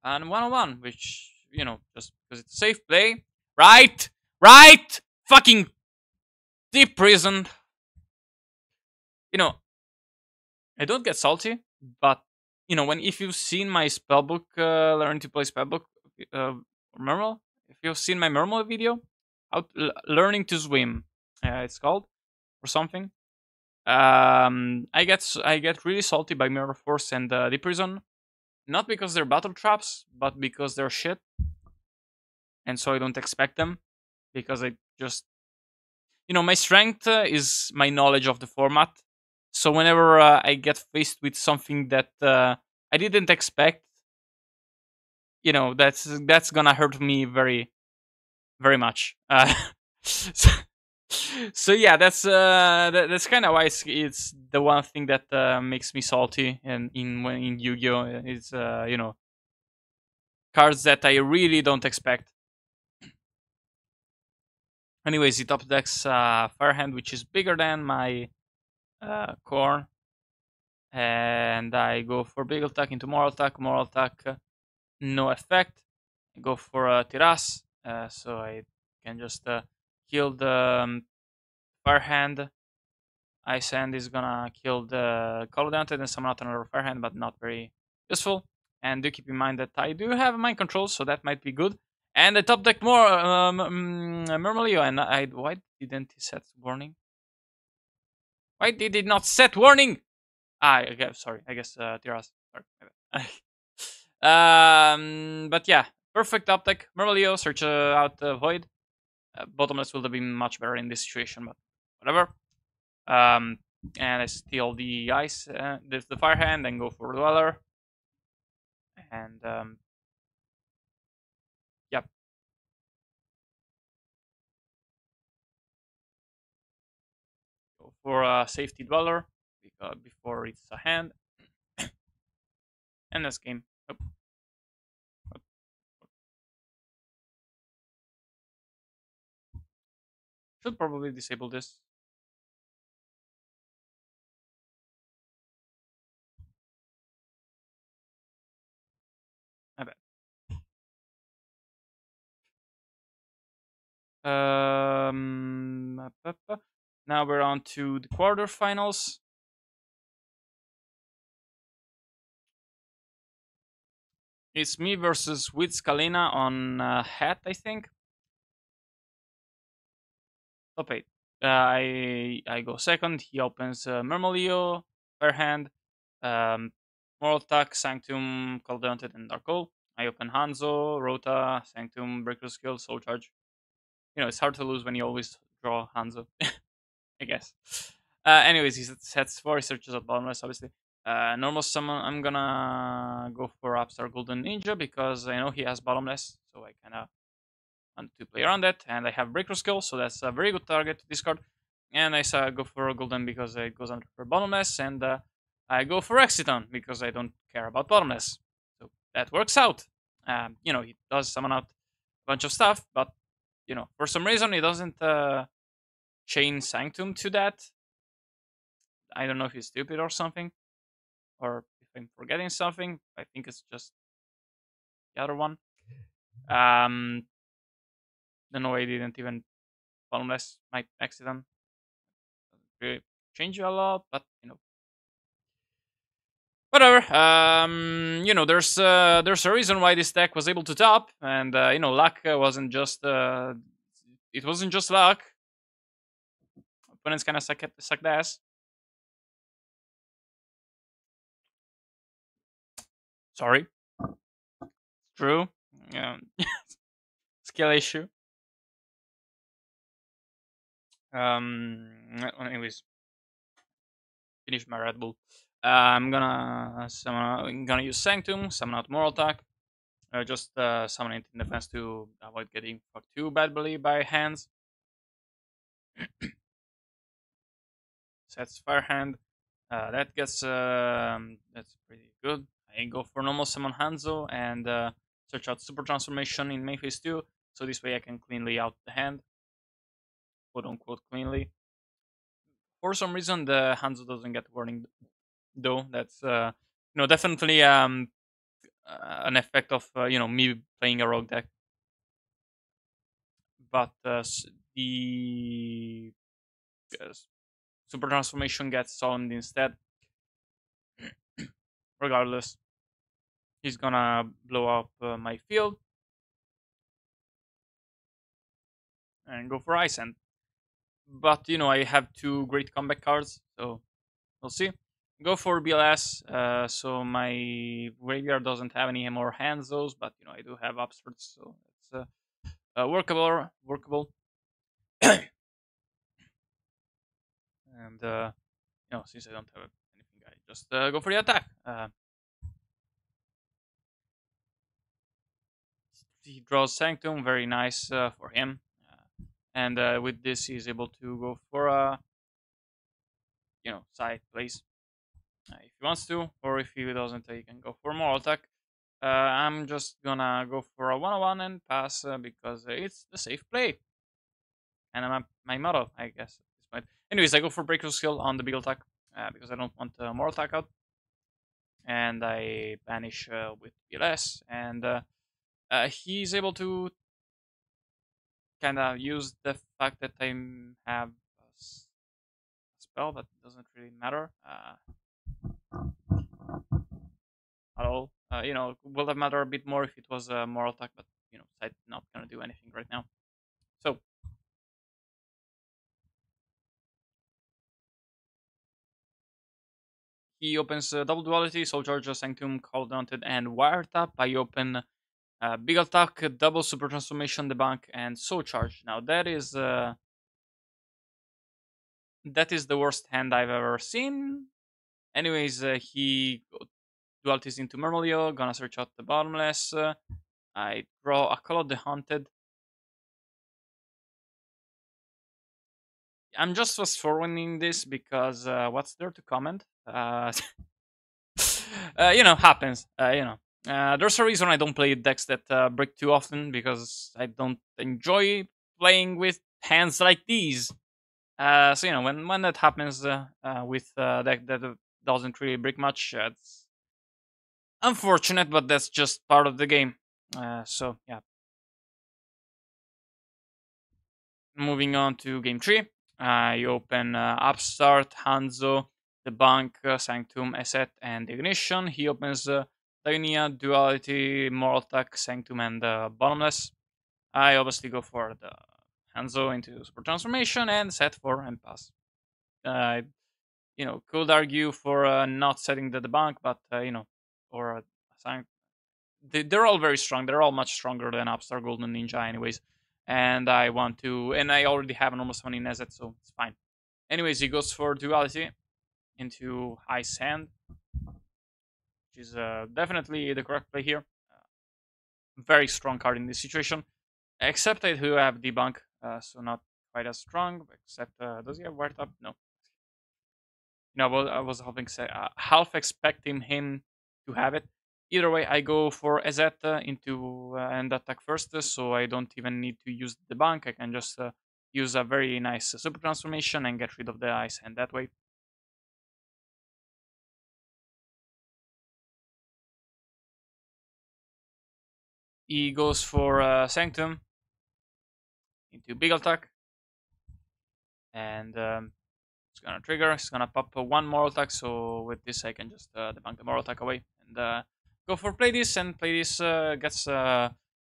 an 101, which, just because it's a safe play. Right! Right! Fucking Deep Prison. I don't get salty, but when if you've seen my spellbook, learn to play spellbook, uh, Mermal, if you've seen my Mermal video, learning to swim, it's called, or something. I get really salty by Mirror Force and Deep Prison, not because they're battle traps, but because they're shit, and so I don't expect them, because I just my strength is my knowledge of the format. So whenever I get faced with something that I didn't expect, that's gonna hurt me very, very much. So, so yeah, that's kind of why it's the one thing that makes me salty, and in Yu-Gi-Oh, it's cards that I really don't expect. Anyways, he top decks Firehand, which is bigger than my core, and I go for big attack into moral attack. Moral attack, no effect. I go for Tiras, so I can just kill the Firehand. Ice Hand is gonna kill the Colodante and summon out another Firehand, but not very useful. And do keep in mind that I do have mind control, so that might be good. And the top deck more Murmuleo, and why didn't he set warning? Why did it not set warning? Okay, sorry. I guess Tiras. Sorry. But yeah, perfect top deck. Murmuleo, search out Void. Bottomless would have been much better in this situation, but whatever. Um, and I steal the ice, the fire hand, and go for Dweller. And yep, go for a safety Dweller before it's a hand. And this game. Oh, should probably disable this. I bet. Now we're on to the quarterfinals. It's me versus with Scalina on hat, I think. Top 8. I go second. He opens Murmuleo, Fairhand, um, Moral Attack, Sanctum, Caldeonted, and Dark Hole. I open Hanzo, Rota, Sanctum, Breaker Skill, Soul Charge. You know, it's hard to lose when you always draw Hanzo, I guess. Anyways, he sets 4 searches at bottomless, obviously. Normal summon, I'm gonna go for Upstart Golden Ninja because I know he has bottomless, so I kind of want to play around that. And I have Breaker Skill, so that's a very good target to discard. And I go for Golden because it goes under for bottomless, and I go for Exiton because I don't care about bottomless. So that works out. You know, he does summon out a bunch of stuff, but you know, for some reason he doesn't chain Sanctum to that. I don't know if he's stupid or something, or if I'm forgetting something. I think it's just the other one. Don't know why I didn't even bottomless my Exiton. Doesn't really change a lot, but you know, whatever. You know, there's a reason why this deck was able to top, and you know, luck wasn't just it wasn't just luck. Opponents kind of sucked ass. Sorry, true. Yeah, skill issue. Anyways, finish my Red Bull. I'm gonna use Sanctum, summon out Moral Attack. Just summon it in defense to avoid getting fucked too badly by hands. Sets Fire Hand. That gets that's pretty good. I go for normal summon Hanzo and search out Super Transformation in main phase 2, so this way I can cleanly out the hand, quote unquote cleanly. For some reason, the Hanzo doesn't get warning though. That's you know, definitely an effect of you know, me playing a rogue deck. But the Super Transformation gets summoned instead. Regardless, he's gonna blow up my field and go for Ice Hand. But you know, I have 2 great comeback cards, so we'll see. Go for BLS. So my graveyard doesn't have any more Hanzos, but you know, I do have Upstarts, so it's workable. And you know, since I don't have anything, I just go for the attack. He draws Sanctum, very nice for him. And with this, he's able to go for a you know, side plays if he wants to, or if he doesn't, he can go for more attack. I'm just gonna go for a 1-on-1 and pass because it's the safe play, and I'm my motto, I guess, at this point. Anyways, I go for breaker skill on the big attack because I don't want more attack out, and I banish with BLS, and he's able to kind of use the fact that I have a spell that doesn't really matter at all. Will have mattered a bit more if it was a moral attack, but side not gonna do anything right now. So he opens double duality, soul charge, sanctum, cold daunted, and wiretap. I open big attack, double super transformation, the bank, and soul charge. Now that is the worst hand I've ever seen. Anyways, he dualities into Murmulio, gonna search out the bottomless. I draw a Call of the Haunted. I'm just fast forwarding this because what's there to comment? Happens. There's a reason I don't play decks that break too often because I don't enjoy playing with hands like these. So when that happens with deck that doesn't really break much, it's unfortunate, but that's just part of the game. So yeah, moving on to game three. I open Upstart, Hanzo, the Bank, Sanctum, Asset, and Ignition. He opens Dionysia, Duality, Moral Attack, Sanctum, and Bottomless. I obviously go for the Hanzo into Super Transformation and set for and pass. I could argue for not setting the bank, but or they're all very strong. They're all much stronger than Upstart, Golden Ninja, anyways. And I already have an almost one in Nezet, so it's fine. Anyways, he goes for Duality into Ice Hand, which is definitely the correct play here. Very strong card in this situation. Except I do have Debunk, so not quite as strong. Except, does he have Wired Up? No. I was half expecting him to have it. Either way, I go for Ezeta into and attack first, so I don't even need to use the bank. I can just use a very nice super transformation and get rid of the ice, and that way. He goes for Sanctum into big attack, and it's gonna trigger. It's gonna pop one more attack. So with this, I can just debunk the moral attack away and go for play this. And play this gets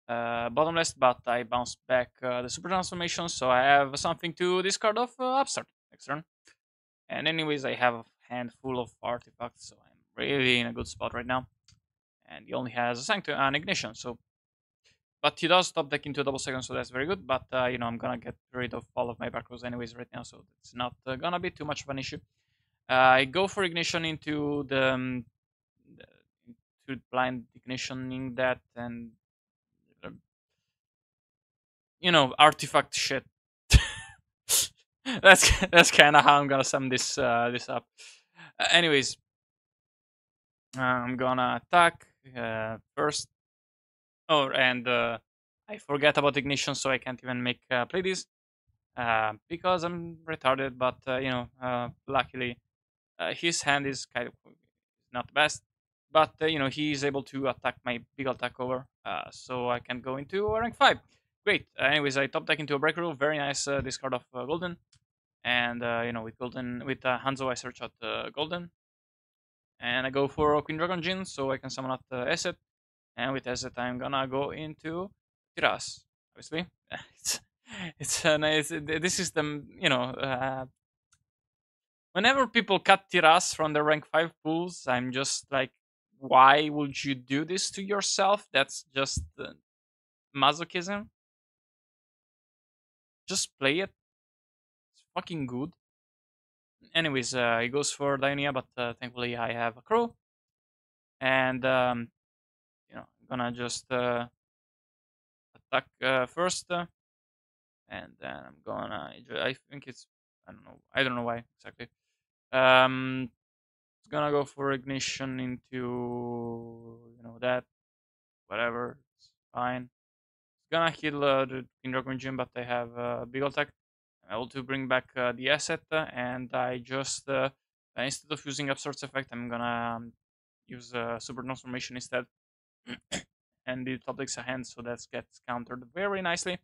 bottomless, but I bounce back the super transformation, so I have something to discard off Upstart next turn. And anyways, I have a handful of artifacts, so I'm really in a good spot right now. And he only has a Sanctum and Ignition, so. But he does top deck into a double second, so that's very good. But I'm gonna get rid of all of my back rows anyways right now, so it's not gonna be too much of an issue. I go for ignition into to blind ignitioning that and uh, artifact shit. that's kind of how I'm gonna sum this up. Anyways, I'm gonna attack first. Oh, and I forget about ignition, so I can't even make play this because I'm retarded. But luckily, his hand is kind of not the best. But he is able to attack my big attack over, so I can go into rank 5. Great. Anyways, I top deck into a break rule. Very nice discard of golden, and with Hanzo I search out golden, and I go for Queen Dragon Jin so I can summon out the asset, and with asset I'm gonna go into Tiras. Obviously, it's nice. This is the whenever people cut Tiras from the rank 5 pools, I'm just like, why would you do this to yourself? That's just masochism. Just play it. It's fucking good. Anyways, he goes for Dionia, but thankfully I have a crow. And, I'm gonna just attack first. And then I'm gonna. I think it's. I don't know. I don't know why exactly. It's gonna go for ignition into that whatever. It's fine. It's gonna heal the Dragon Gym, but I have a big attack. I'm able to bring back the asset, and I just instead of using Upstart's effect, I'm gonna use Super Transformation instead, and the top decks a hand, so that gets countered very nicely.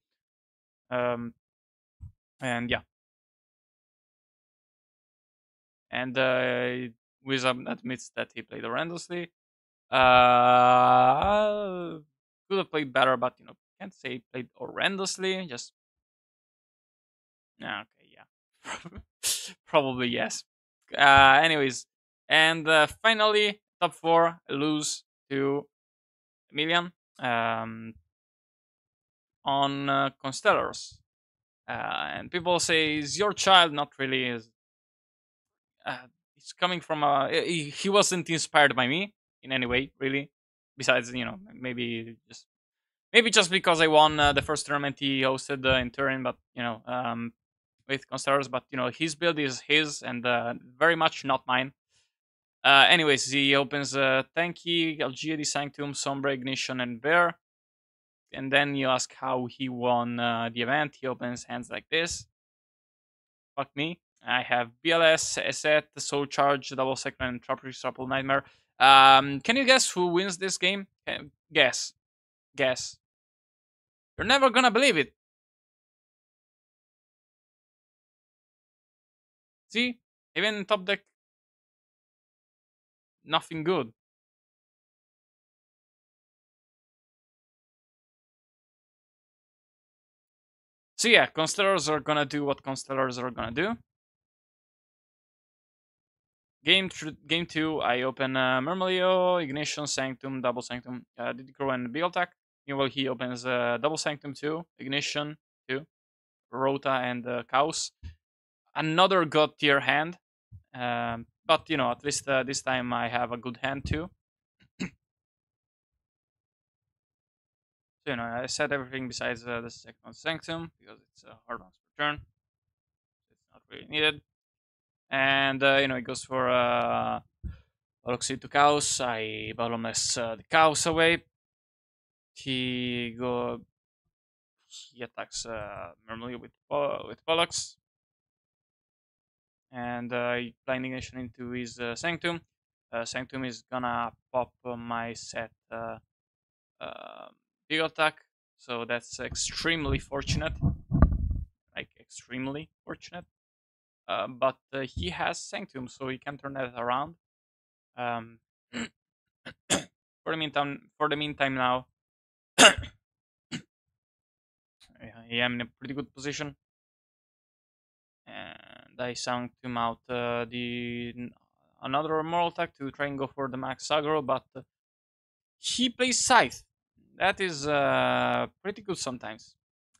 Um, and yeah, and Wizard admits that he played horrendously. Could have played better, but can't say played horrendously. Just okay, yeah, probably yes. Anyways, and finally, top four lose to Million on Constellars. And people say, "Is your child?" Not really. It's coming from he wasn't inspired by me in any way, really. Besides, maybe just because I won the first tournament he hosted in Turin, but with Constellars. But his build is his, and very much not mine. Anyways, he opens Tanky, Algieri, Sanctum, Sombra, Ignition, and Bear. And then you ask how he won the event. He opens hands like this. Fuck me. I have BLS, Asset, Soul Charge, Double Second, and Traptrix, Triple Nightmare. Can you guess who wins this game? Guess. Guess. You're never gonna believe it. See? Even in top deck, nothing good. So yeah, Constellars are gonna do what Constellars are gonna do. Game 2, I open Murmulio, Ignition, Sanctum, Double Sanctum, Didicro, and Big Attack. Meanwhile, he opens Double Sanctum 2, Ignition 2, Rota, and Chaos. Another god tier hand. But at least this time I have a good hand too. So I set everything besides the second Sanctum because it's a hard once per turn. It's not really needed. And it goes for Oroxy to Chaos. I bottomless the Chaos away. He attacks normally with Pollux, and blind ignition into his Sanctum. Sanctum is gonna pop my set uh, big attack, so that's extremely fortunate, like extremely fortunate. But he has Sanctum, so he can turn that around. Um, for the meantime now, I am in a pretty good position, and I Sanctum out the another moral attack to try and go for the max aggro, but he plays Scythe. That is pretty good sometimes.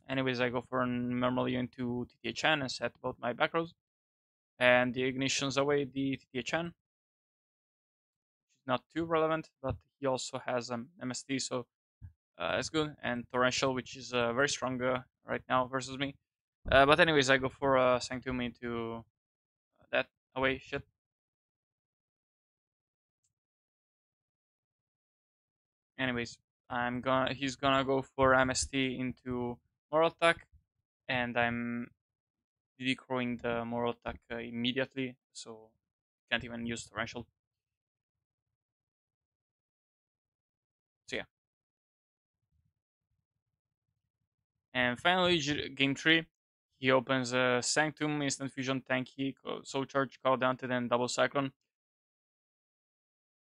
Anyways, I go for normally into TTHN and set both my back rows. And the ignitions away the TTHN, which is not too relevant, but he also has MST, so it's good. And Torrential, which is very strong right now versus me. But anyways, I go for Sanctum into that away shit. Anyways, he's gonna go for MST into Moral Attack, and I'm decrowing the Moral Attack immediately, so can't even use Torrential. So yeah. And finally, game 3, he opens a Sanctum, Instant Fusion, Tanky, Soul Charge, Call Downted, and Double Cyclone.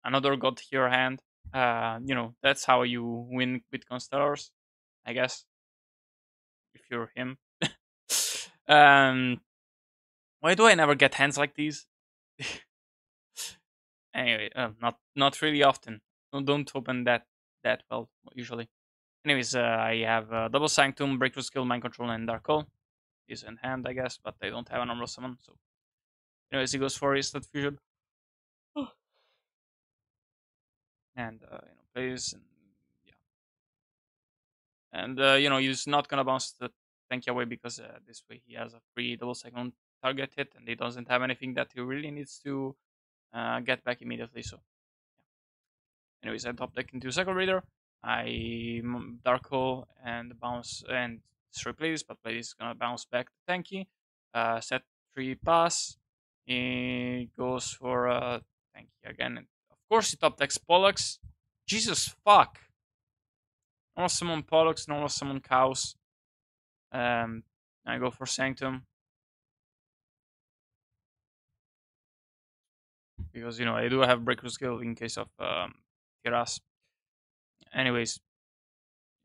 Another God Hero hand. That's how you win with Constellars, I guess, if you're him. um, why do I never get hands like these? Anyway, not really often. Don't open that well usually. Anyways, I have Double Sanctum, Breakthrough Skill, Mind Control, and Dark Hole. Is in hand, I guess, but I don't have a normal summon, so anyways, he goes for instant fusion. And plays, and yeah, and he's not gonna bounce the tanky away because this way he has a free double second target hit, and he doesn't have anything that he really needs to get back immediately. So, anyways, I top deck into Cycle Reader. I Dark Hole and bounce and destroy plays, but play is gonna bounce back to tanky. Set 3 pass. He goes for tanky again. And of course, he top decks Pollux. Jesus fuck. Normal summon Pollux, normal summon Chaos. I go for Sanctum. Because, I do have Breakthrough Skill in case of Tiras. Anyways,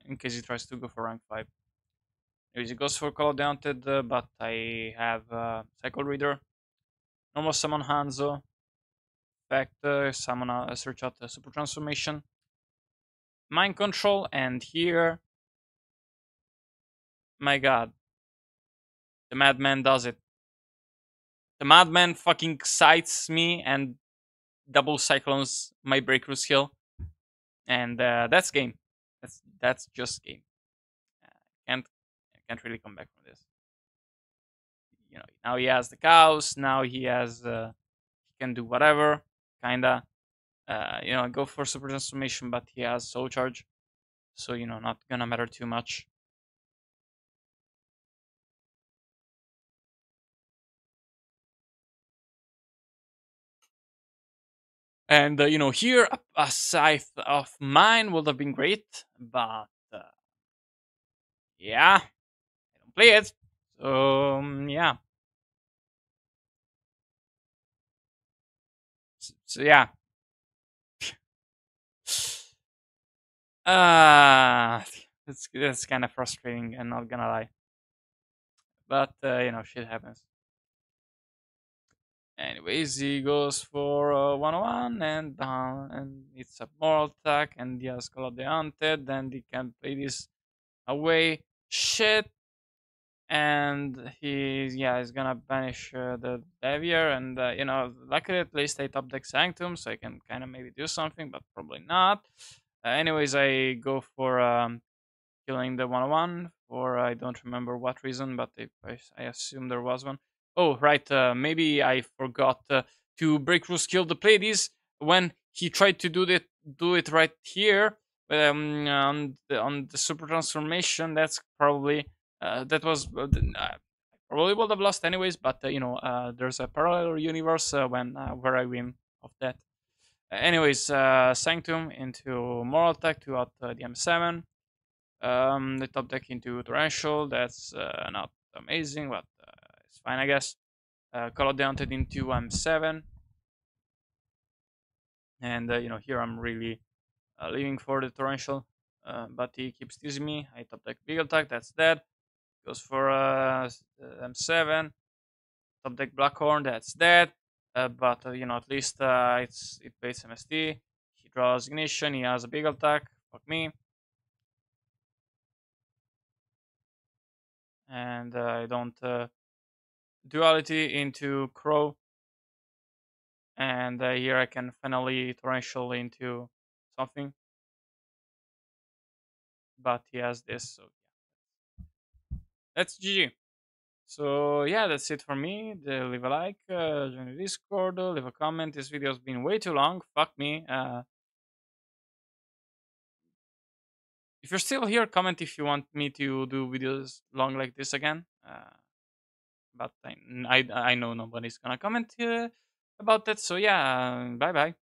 in case he tries to go for rank 5. Anyways, he goes for Call of the Haunted, but I have Cycle Reader. Normal summon Hanzo. Fact, summon search out the Super Transformation. Mind Control, and here, my god, the Madman does it. The Madman fucking sights me and double cyclones my breakthrough skill, and that's game. That's just game. Uh, can't can't really come back from this. You know, now he has the cows. Now he can do whatever, kinda. Go for super transformation, but he has soul charge, so not gonna matter too much. And here a scythe of mine would have been great, but yeah, I don't play it. So yeah, so yeah. Uh that's kind of frustrating. I'm not gonna lie, but shit happens. Anyways, he goes for 101 and it's a moral attack, and he has Call of the Haunted, and he can play this away. Shit, and he's gonna banish the Devier, and luckily at least I top deck Sanctum, so I can kind of maybe do something, but probably not. Anyways, I go for killing the 101 for I don't remember what reason, but I assume there was one. Oh, right. Maybe I forgot to breakthrough skill the Pleiades when he tried to do it right here on the super transformation. That's probably that was probably would have lost anyways. But there's a parallel universe when where I win of that. Anyways, Sanctum into Moral Attack to out the M7. The top deck into Torrential. That's not amazing, but it's fine, I guess. Call of the Haunted into M7. And, here I'm really leaving for the Torrential. But he keeps teasing me. I top deck Big Attack. That's dead. Goes for M7. Top deck Blackhorn. That's dead. But, at least it baits MST. He draws Ignition. He has a Big Attack. Fuck me. And I don't duality into Crow, and here I can finally torrential into something, but he has this, so that's GG. So yeah, that's it for me. Leave a like, join the Discord, leave a comment. This video's been way too long. Fuck me. If you're still here, comment if you want me to do videos long like this again. But I know nobody's gonna comment about that. So yeah, bye bye.